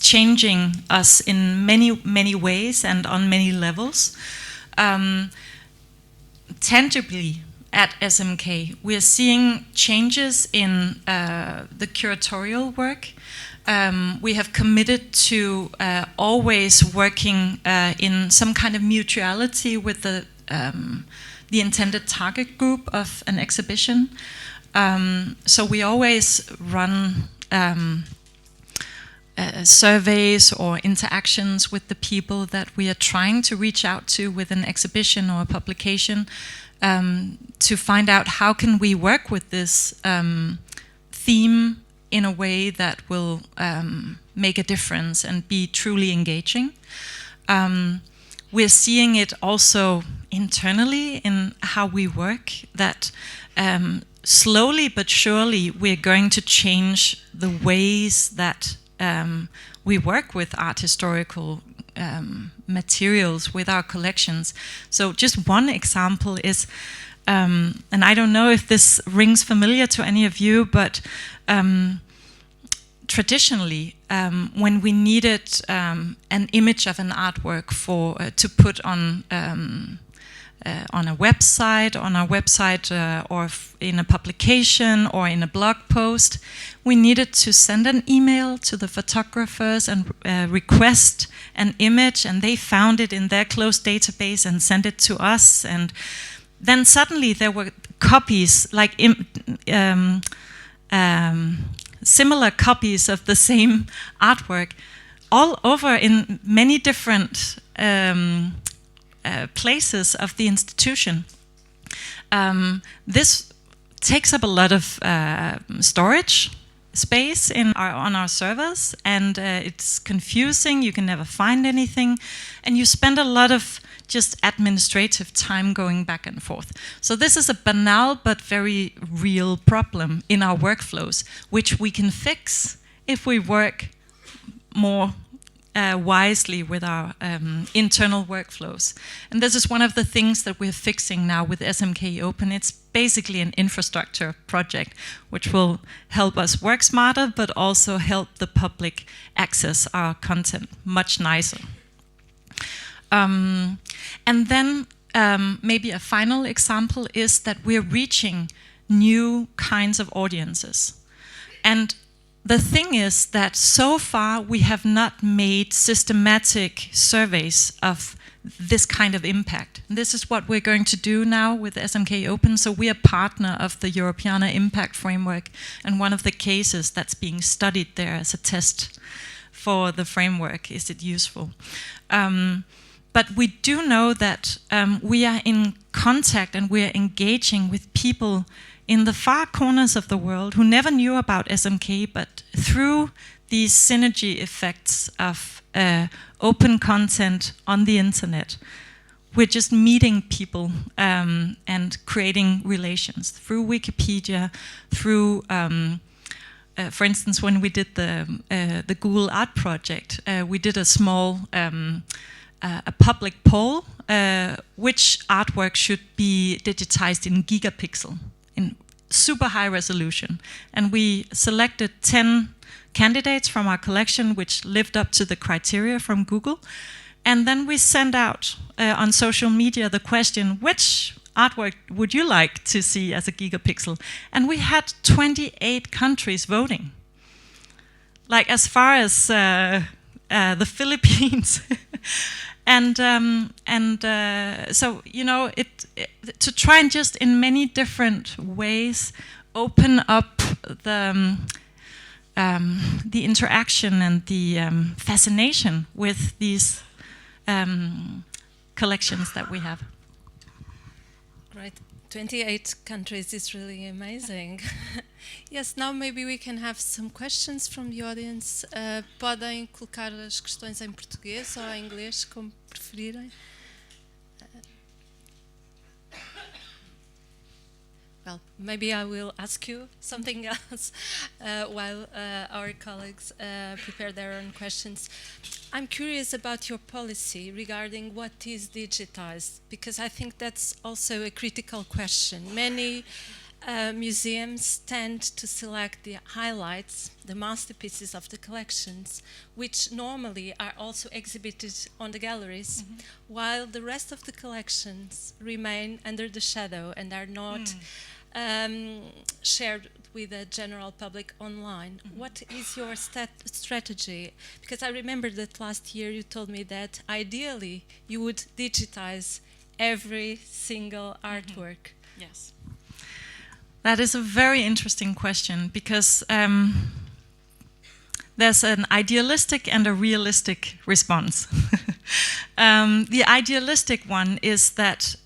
changing us in many ways and on many levels. Tangibly at SMK, we are seeing changes in the curatorial work. We have committed to always working in some kind of mutuality with the intended target group of an exhibition. So we always run surveys or interactions with the people that we are trying to reach out to with an exhibition or a publication, to find out how can we work with this theme in a way that will make a difference and be truly engaging. We're seeing it also internally in how we work, that slowly but surely we're going to change the ways that we work with art historical materials, with our collections. So just one example is, and I don't know if this rings familiar to any of you, but traditionally, when we needed an image of an artwork for to put on a website, or in a publication or in a blog post, we needed to send an email to the photographers and request an image, and they found it in their closed database and sent it to us. And then suddenly there were copies, like similar copies of the same artwork all over in many different places of the institution. This takes up a lot of storage space on our servers, and it's confusing. You can never find anything, and you spend a lot of just administrative time going back and forth. So this is a banal but very real problem in our workflows, which we can fix if we work more wisely with our internal workflows. And this is one of the things that we're fixing now with SMK Open. It's basically an infrastructure project which will help us work smarter, but also help the public access our content much nicer. And then maybe a final example is that we're reaching new kinds of audiences. And the thing is that so far we have not made systematic surveys of this kind of impact. And this is what we're going to do now with SMK Open. So we are partner of the Europeana Impact Framework, and one of the cases that's being studied there as a test for the framework, is it useful? But we do know that we are in contact and we are engaging with people in the far corners of the world who never knew about SMK, but through these synergy effects of open content on the internet, we're just meeting people and creating relations through Wikipedia, through, for instance, when we did the Google Art Project, we did a small a public poll, which artwork should be digitized in gigapixel, in super high resolution. And we selected 10 candidates from our collection which lived up to the criteria from Google. And then we sent out on social media the question, which artwork would you like to see as a gigapixel? And we had 28 countries voting. Like as far as the Philippines. So, you know, to try and just in many different ways open up the interaction and the fascination with these collections that we have. Right, 28 countries is really amazing. Yes, now maybe we can have some questions from the audience. Podem colocar as questões em português ou em inglês, como preferirem. Well, maybe I will ask you something else while our colleagues prepare their own questions. I'm curious about your policy regarding what is digitized, because I think that's also a critical question. Many museums tend to select the highlights, the masterpieces of the collections, which normally are also exhibited on the galleries, while the rest of the collections remain under the shadow and are not shared with the general public online. What is your strategy? Because I remember that last year you told me that ideally you would digitize every single artwork. Yes. That is a very interesting question, because there's an idealistic and a realistic response. The idealistic one is that,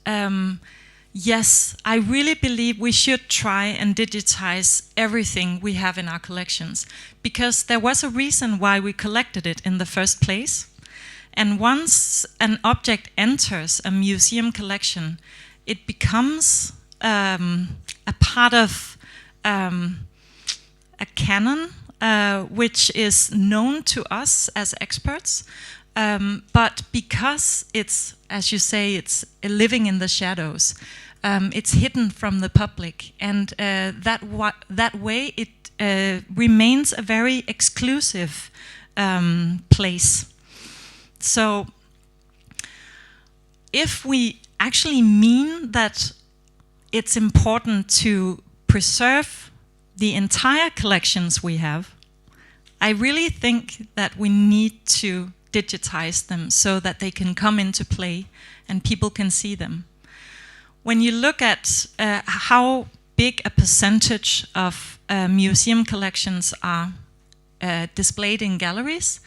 yes, I really believe we should try and digitize everything we have in our collections, because there was a reason why we collected it in the first place. And once an object enters a museum collection, it becomes a part of a canon, which is known to us as experts, but because it's, as you say, it's living in the shadows, it's hidden from the public, and that way it remains a very exclusive place. So if we actually mean that it's important to preserve the entire collections we have, I really think that we need to digitize them so that they can come into play and people can see them. When you look at how big a percentage of museum collections are displayed in galleries,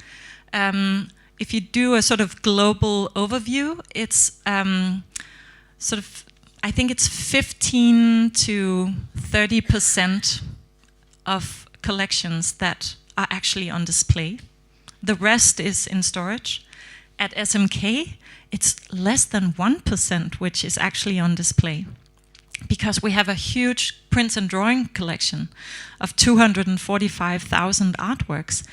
if you do a sort of global overview, it's sort of, I think it's 15 to 30% of collections that are actually on display. The rest is in storage. At SMK, it's less than 1% which is actually on display, because we have a huge prints and drawing collection of 245,000 artworks.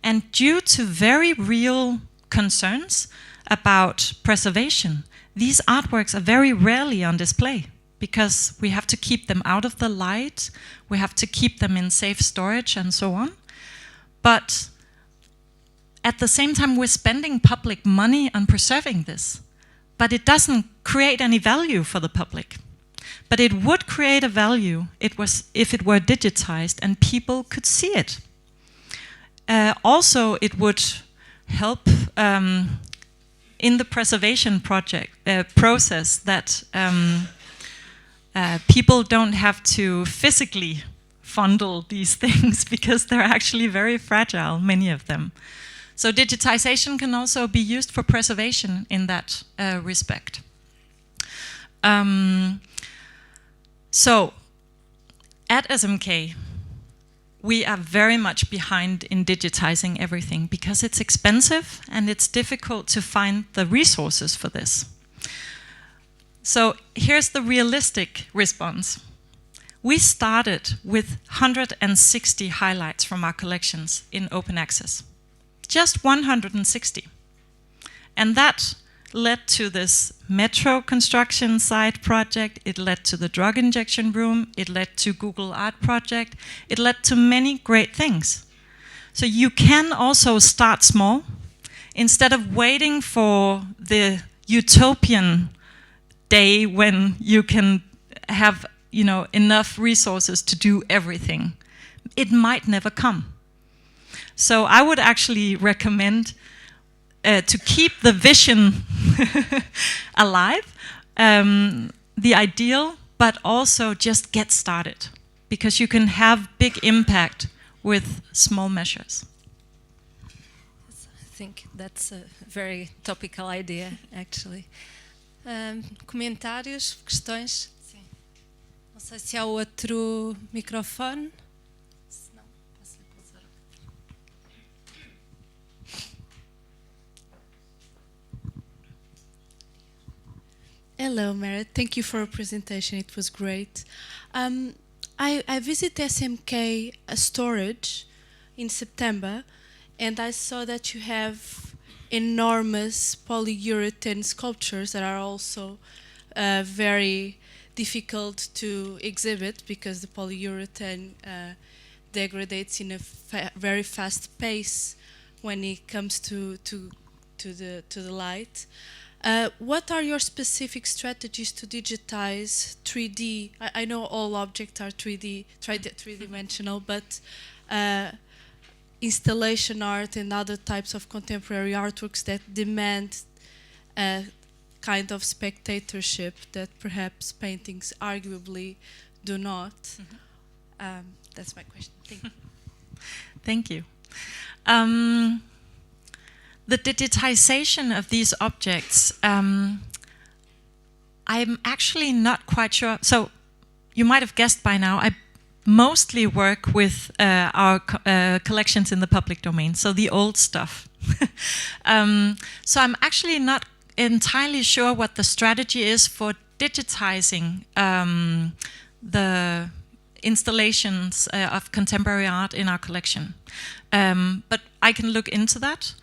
And due to very real concerns about preservation, these artworks are very rarely on display, because we have to keep them out of the light, we have to keep them in safe storage and so on. But at the same time, we're spending public money on preserving this, but it doesn't create any value for the public. But it would create a value if it were digitized and people could see it. Also, it would help in the preservation process that people don't have to physically fondle these things, because they're actually very fragile, many of them. So digitization can also be used for preservation in that respect. So at SMK, we are very much behind in digitizing everything, because it's expensive and it's difficult to find the resources for this. So here's the realistic response. We started with 160 highlights from our collections in open access. Just 160. And that led to this metro construction site project, it led to the drug injection room, it led to Google Art project, it led to many great things. So you can also start small, instead of waiting for the utopian day when you can have, you know, enough resources to do everything. It might never come. So I would actually recommend to keep the vision alive, the ideal, but also just get started, because you can have big impact with small measures. I think that's a very topical idea, actually. Comentários, questões? Sim. Não sei se há outro microfone. Se não, posso lhe passar. Hello, Merete. Thank you for your presentation. It was great. I visited SMK storage in September, and I saw that you have enormous polyurethane sculptures that are also very difficult to exhibit because the polyurethane degrades in a very fast pace when it comes to the light. What are your specific strategies to digitize 3D? I know all objects are three-dimensional, but installation art and other types of contemporary artworks that demand a kind of spectatorship that perhaps paintings arguably do not. That's my question. Thank you. Thank you. The digitization of these objects, I'm actually not quite sure. So you might have guessed by now, I mostly work with our collections in the public domain, so the old stuff. So I'm actually not entirely sure what the strategy is for digitizing the installations of contemporary art in our collection. But I can look into that.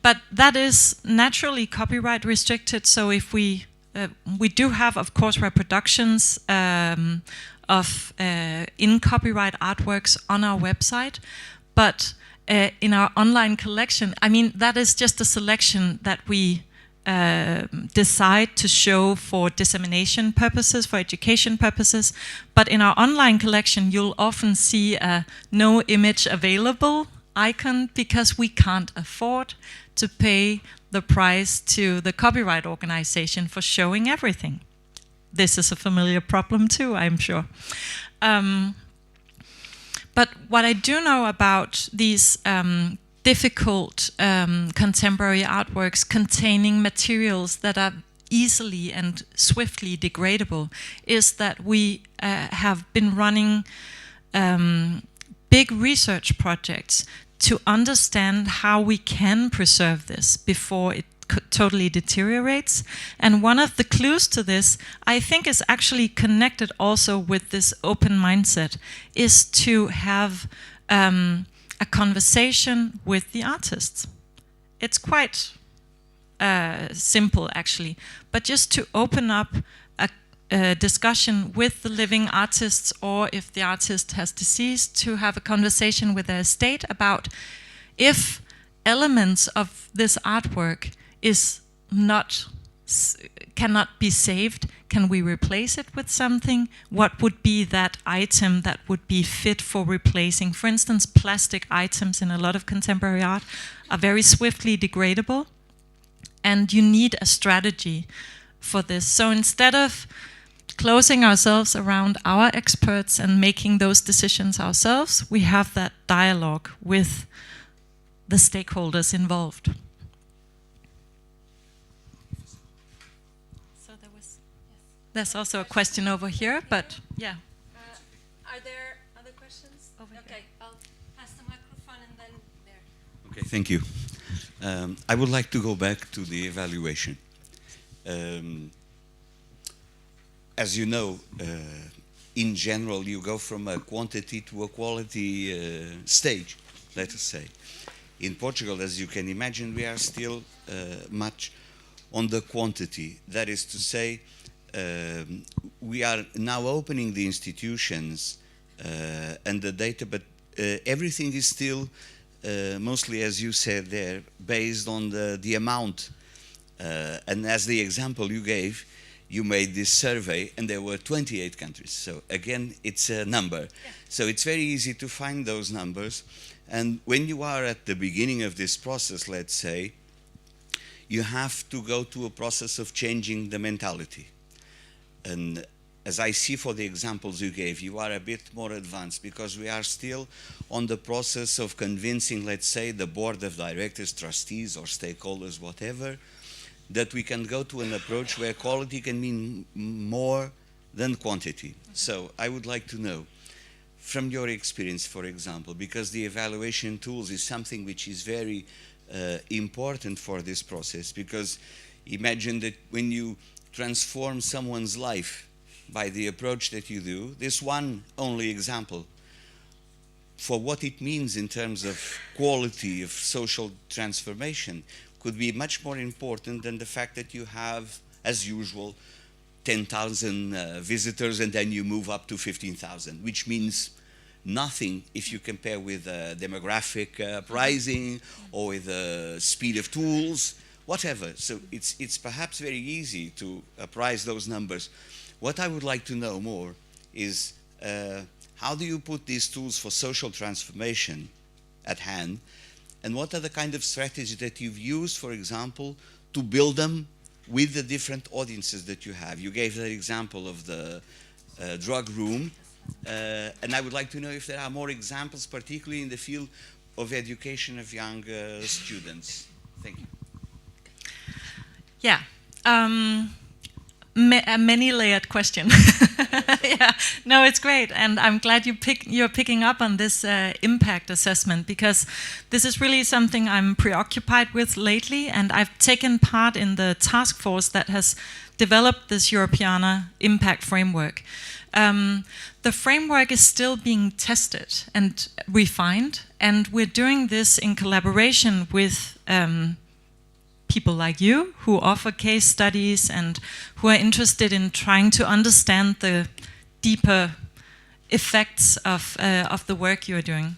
But that is naturally copyright restricted. So if we do have, of course, reproductions of in copyright artworks on our website, but in our online collection, I mean, that is just a selection that we decide to show for dissemination purposes, for education purposes. But in our online collection, you'll often see a no image available icon because we can't afford to pay the price to the copyright organization for showing everything. This is a familiar problem too, I'm sure. But what I do know about these difficult contemporary artworks containing materials that are easily and swiftly degradable is that we have been running big research projects to understand how we can preserve this before it totally deteriorates. And one of the clues to this, I think, is actually connected also with this open mindset, is to have a conversation with the artists. It's quite simple, actually, but just to open up a discussion with the living artists, or if the artist has deceased, to have a conversation with their estate about if elements of this artwork cannot be saved, can we replace it with something? What would be that item that would be fit for replacing? For instance, plastic items in a lot of contemporary art are very swiftly degradable, and you need a strategy for this. So instead of closing ourselves around our experts and making those decisions ourselves, we have that dialogue with the stakeholders involved. So there's also a question over here, but yeah. Are there other questions? Over here. I'll pass the microphone and then there. Okay, thank you. I would like to go back to the evaluation. As you know, in general, you go from a quantity to a quality stage, let us say. In Portugal, as you can imagine, we are still much on the quantity. That is to say, we are now opening the institutions and the data, but everything is still mostly, as you said there, based on the amount. And as the example you gave, you made this survey and there were 28 countries. So again, it's a number. Yeah. So it's very easy to find those numbers. And when you are at the beginning of this process, let's say, you have to go to a process of changing the mentality. And as I see for the examples you gave, you are a bit more advanced because we are still on the process of convincing, let's say, the board of directors, trustees, or stakeholders, whatever, that we can go to an approach where quality can mean more than quantity. So I would like to know, from your experience, for example, because the evaluation tools is something which is very important for this process, because imagine that when you transform someone's life by the approach that you do, this one only example, for what it means in terms of quality of social transformation, could be much more important than the fact that you have, as usual, 10,000 visitors, and then you move up to 15,000, which means nothing if you compare with demographic pricing or with the speed of tools, whatever. So it's perhaps very easy to price those numbers. What I would like to know more is how do you put these tools for social transformation at hand, and what are the kind of strategies that you've used, for example, to build them with the different audiences that you have? You gave the example of the drug room, and I would like to know if there are more examples, particularly in the field of education of young students. Thank you. Yeah. A many-layered question. Yeah, no, it's great, and I'm glad you're picking up on this impact assessment, because this is really something I'm preoccupied with lately, and I've taken part in the task force that has developed this Europeana impact framework. The framework is still being tested and refined, and we're doing this in collaboration with people like you who offer case studies and who are interested in trying to understand the deeper effects of the work you're doing.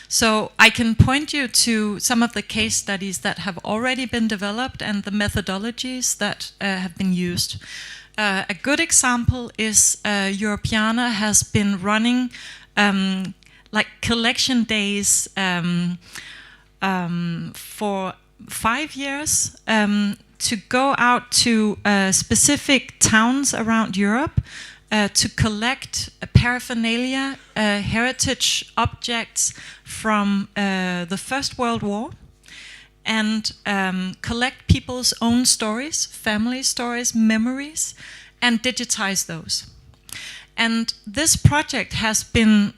So I can point you to some of the case studies that have already been developed and the methodologies that have been used. A good example is Europeana has been running like collection days for 5 years to go out to specific towns around Europe to collect paraphernalia, heritage objects from the First World War, and collect people's own stories, family stories, memories, and digitize those. And this project has been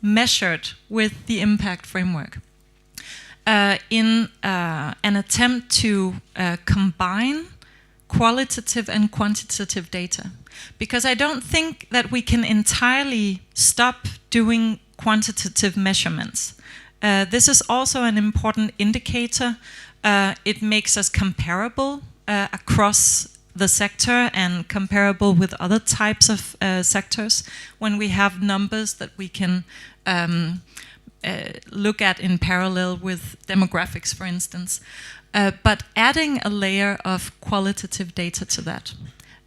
measured with the impact framework in an attempt to combine qualitative and quantitative data. Because I don't think that we can entirely stop doing quantitative measurements. This is also an important indicator. It makes us comparable across the sector and comparable with other types of sectors when we have numbers that we can look at in parallel with demographics, for instance. But adding a layer of qualitative data to that.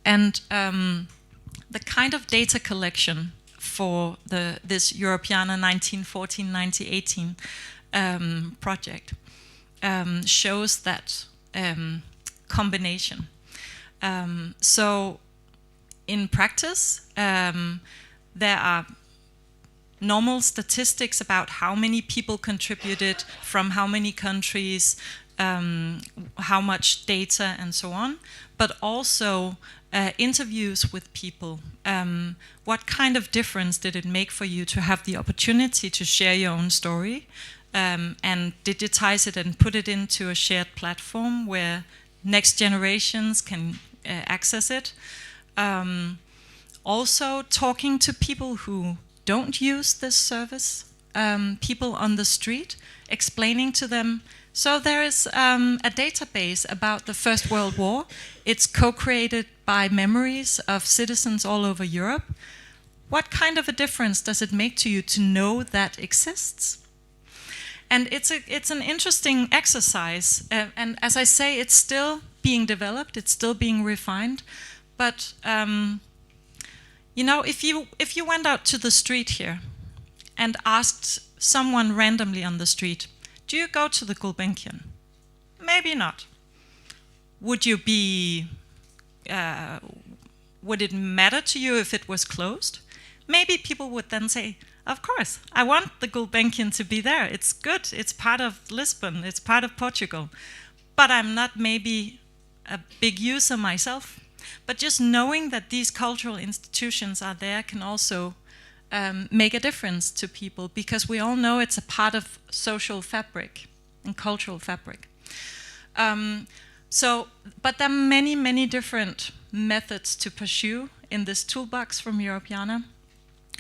And the kind of data collection for this Europeana 1914-1918 project shows that combination. So in practice, there are normal statistics about how many people contributed from how many countries, how much data, and so on, but also interviews with people. What kind of difference did it make for you to have the opportunity to share your own story and digitize it and put it into a shared platform where next generations can access it? Also talking to people who don't use this service, people on the street, explaining to them, so there is a database about the First World War. It's co-created by memories of citizens all over Europe. What kind of a difference does it make to you to know that exists? And it's an interesting exercise. And as I say, it's still being developed, it's still being refined. But you know, if you went out to the street here and asked someone randomly on the street, do you go to the Gulbenkian? Maybe not. Would you be, would it matter to you if it was closed? Maybe people would then say, of course, I want the Gulbenkian to be there. It's good, it's part of Lisbon, it's part of Portugal. But I'm not maybe a big user myself. But just knowing that these cultural institutions are there can also make a difference to people, because we all know it's a part of social fabric and cultural fabric. But there are many, many different methods to pursue in this toolbox from Europeana.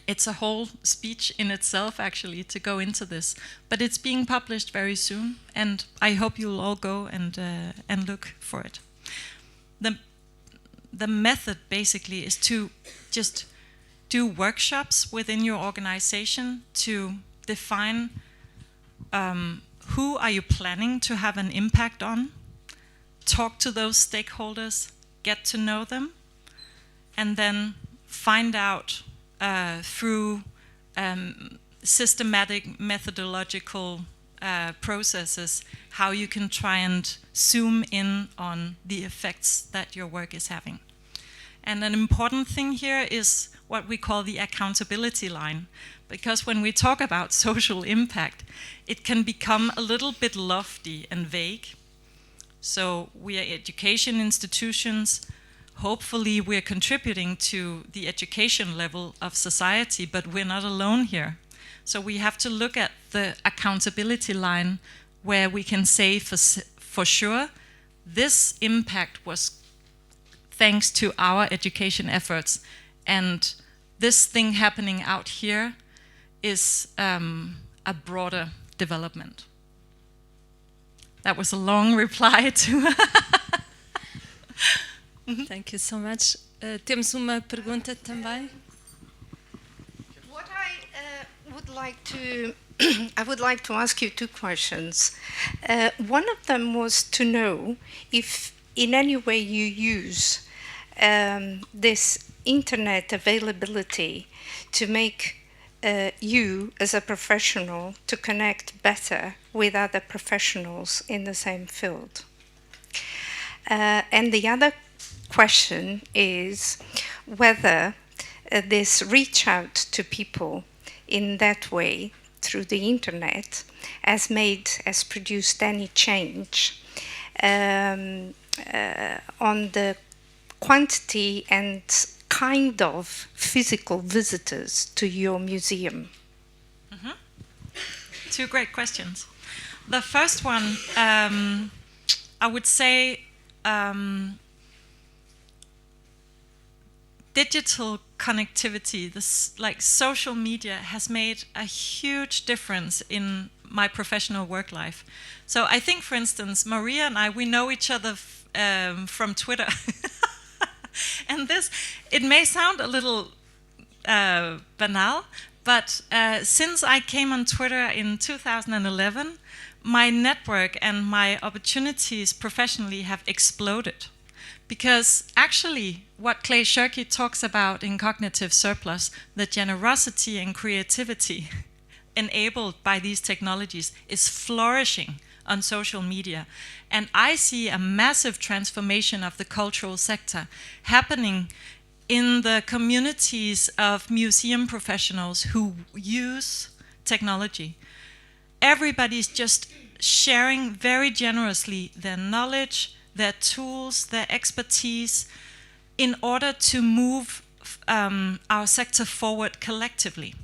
It's a whole speech in itself, actually, to go into this. But it's being published very soon, and I hope you'll all go and look for it. The the method basically is to just do workshops within your organization to define who are you planning to have an impact on, talk to those stakeholders, get to know them, and then find out through systematic methodological processes how you can try and zoom in on the effects that your work is having. And an important thing here is what we call the accountability line, because when we talk about social impact, it can become a little bit lofty and vague. So we are education institutions. Hopefully we're contributing to the education level of society, but we're not alone here. So we have to look at the accountability line where we can say for sure, this impact was thanks to our education efforts, and this thing happening out here is a broader development. That was a long reply to... Thank you so much. Temos uma pergunta também. What I would like to ask you two questions. One of them was to know if in any way you use this internet availability to make you as a professional to connect better with other professionals in the same field. And the other question is whether this reach out to people in that way through the internet has produced any change on the quantity and kind of physical visitors to your museum. Mm-hmm. Two great questions. The first one, I would say digital connectivity, this like social media, has made a huge difference in my professional work life. So I think, for instance, Maria and I, we know each other from Twitter. And this, it may sound a little banal, but since I came on Twitter in 2011, my network and my opportunities professionally have exploded. Because actually, what Clay Shirky talks about in Cognitive Surplus, the generosity and creativity enabled by these technologies, is flourishing on social media. And I see a massive transformation of the cultural sector happening in the communities of museum professionals who use technology. Everybody's just sharing very generously their knowledge, their tools, their expertise, in order to move our sector forward collectively.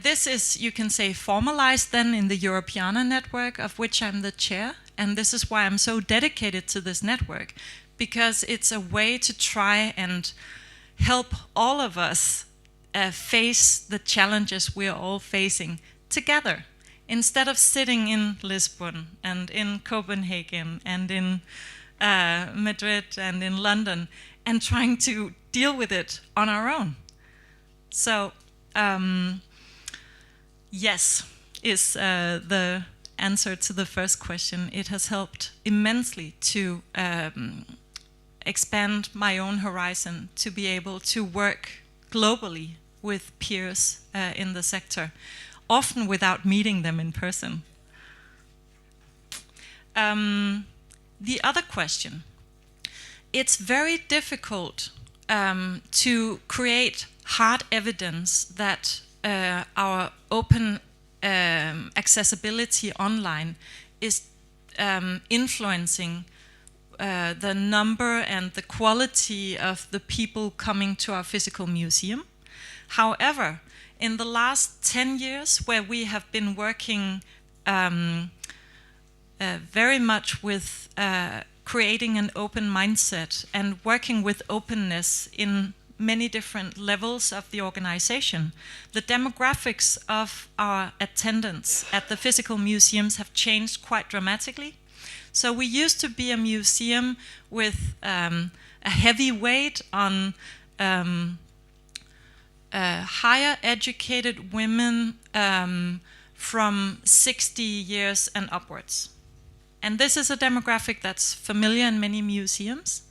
This is, you can say, formalized then in the Europeana network, of which I'm the chair, and this is why I'm so dedicated to this network, because it's a way to try and help all of us face the challenges we're all facing together. Instead of sitting in Lisbon and in Copenhagen and in Madrid and in London and trying to deal with it on our own. So, yes, is the answer to the first question. It has helped immensely to expand my own horizon, to be able to work globally with peers in the sector, often without meeting them in person. The other question. It's very difficult to create hard evidence that our open accessibility online is influencing the number and the quality of the people coming to our physical museum. However, in the last 10 years, where we have been working very much with creating an open mindset and working with openness in many different levels of the organization, the demographics of our attendance at the physical museums have changed quite dramatically. So we used to be a museum with a heavy weight on higher educated women from 60 years and upwards. And this is a demographic that's familiar in many museums.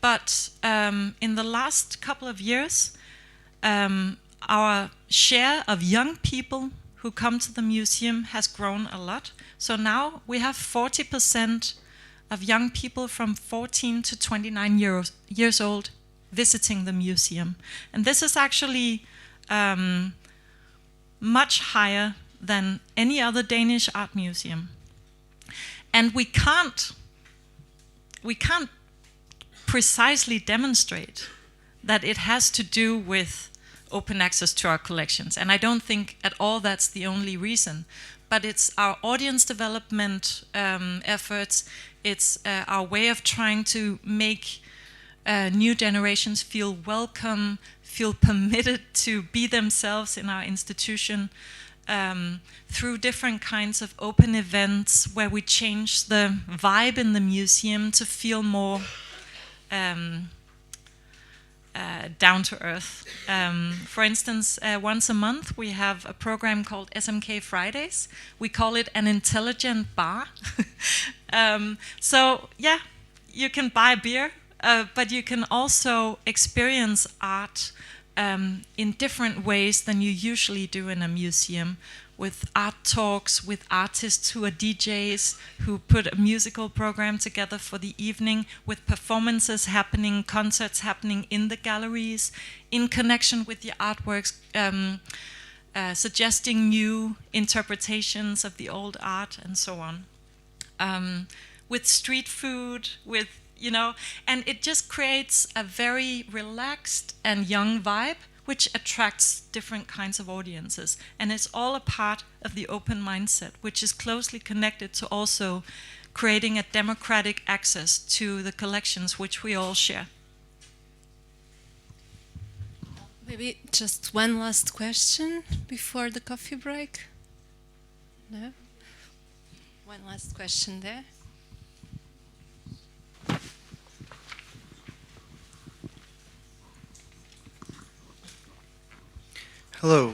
But in the last couple of years, our share of young people who come to the museum has grown a lot. So now we have 40% of young people from 14 to 29 years old visiting the museum. And this is actually much higher than any other Danish art museum. And we can't precisely demonstrate that it has to do with open access to our collections. And I don't think at all that's the only reason. But it's our audience development efforts. It's our way of trying to make new generations feel welcome, feel permitted to be themselves in our institution through different kinds of open events where we change the vibe in the museum to feel more down to earth. For instance, once a month we have a program called Smk Fridays. We call it an intelligent bar. So yeah, you can buy beer, but you can also experience art in different ways than you usually do in a museum, with art talks, with artists who are DJs, who put a musical program together for the evening, with performances happening, concerts happening in the galleries, in connection with the artworks, suggesting new interpretations of the old art and so on. With street food, with, you know, and it just creates a very relaxed and young vibe, which attracts different kinds of audiences. And it's all a part of the open mindset, which is closely connected to also creating a democratic access to the collections which we all share. Maybe just one last question before the coffee break? No? One last question there. Hello.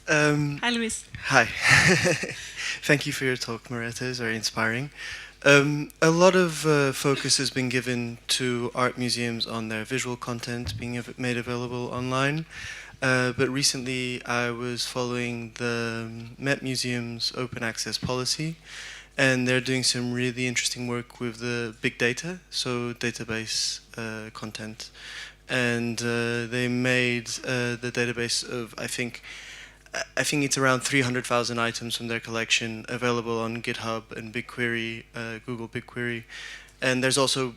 Hi, Luis. Hi. Thank you for your talk, Merete. It's very inspiring. A lot of focus has been given to art museums on their visual content being made available online. But recently I was following the Met Museum's open access policy, and they're doing some really interesting work with the big data, so database content. And they made the database of, I think it's around 300,000 items from their collection available on GitHub and BigQuery, Google BigQuery. And there's also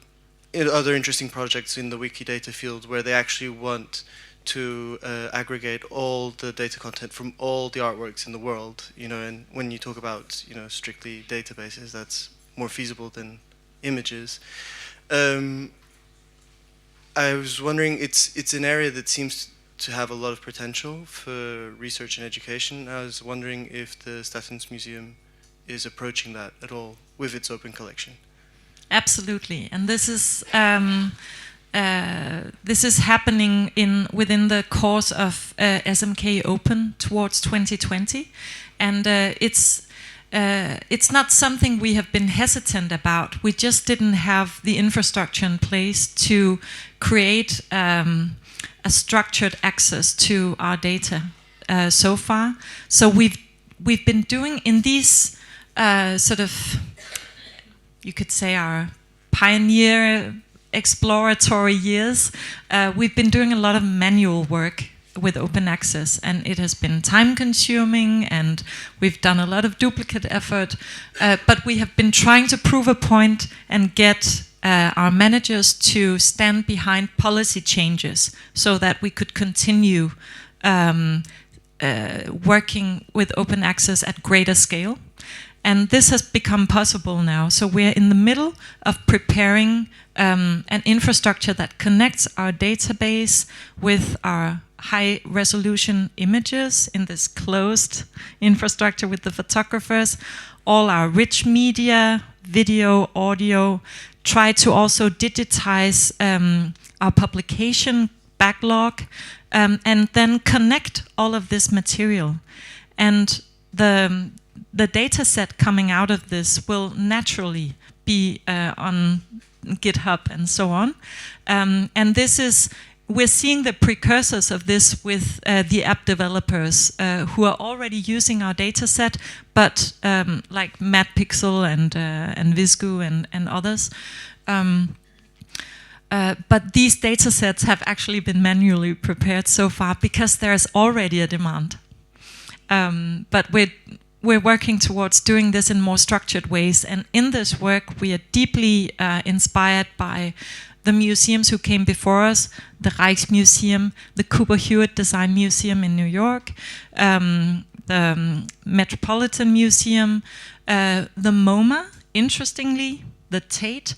other interesting projects in the Wikidata field where they actually want to aggregate all the data content from all the artworks in the world. You know, and when you talk about, you know, strictly databases, that's more feasible than images. I was wondering, it's an area that seems to have a lot of potential for research and education. I was wondering if the Statens Museum is approaching that at all with its open collection. Absolutely, and this is happening within the course of SMK Open towards 2020, and it's not something we have been hesitant about. We just didn't have the infrastructure in place to create a structured access to our data so far. So we've been doing in these sort of, you could say, our pioneer exploratory years, we've been doing a lot of manual work with open access, and it has been time consuming, and we've done a lot of duplicate effort, but we have been trying to prove a point and get our managers to stand behind policy changes so that we could continue working with open access at greater scale. And this has become possible now. So we're in the middle of preparing an infrastructure that connects our database with our high resolution images in this closed infrastructure with the photographers, all our rich media, video, audio, try to also digitize our publication backlog, and then connect all of this material. And the data set coming out of this will naturally be on GitHub and so on. And this is, we're seeing the precursors of this with the app developers who are already using our data set, but like MadPixel and Visgu and others. But these data sets have actually been manually prepared so far because there's already a demand. But we're working towards doing this in more structured ways. And in this work, we are deeply inspired by the museums who came before us, the Rijksmuseum, the Cooper Hewitt Design Museum in New York, the Metropolitan Museum, the MoMA, interestingly, the Tate,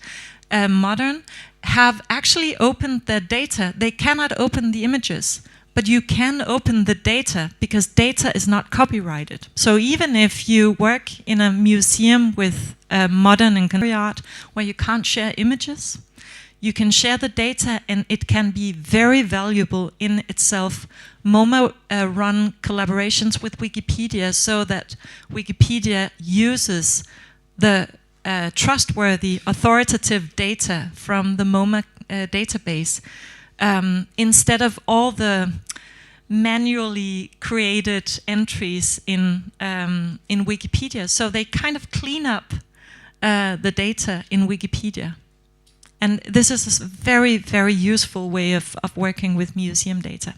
Modern, have actually opened their data. They cannot open the images, but you can open the data because data is not copyrighted. So even if you work in a museum with modern and contemporary art where you can't share images, you can share the data and it can be very valuable in itself. MoMA run collaborations with Wikipedia so that Wikipedia uses the trustworthy, authoritative data from the MoMA database instead of all the manually created entries in Wikipedia. So they kind of clean up the data in Wikipedia. And this is a very, very useful way of working with museum data.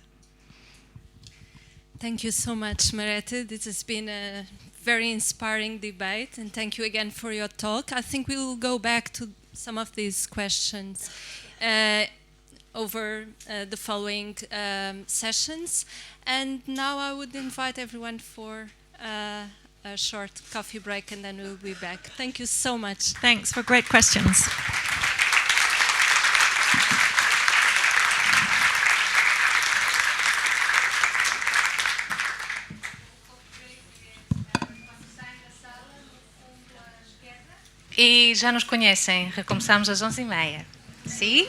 Thank you so much, Merete. This has been a very inspiring debate, and thank you again for your talk. I think we will go back to some of these questions over the following sessions. And now I would invite everyone for a short coffee break, and then we'll be back. Thank you so much. Thanks for great questions. E já nos conhecem, recomeçamos às 11h30. Sim?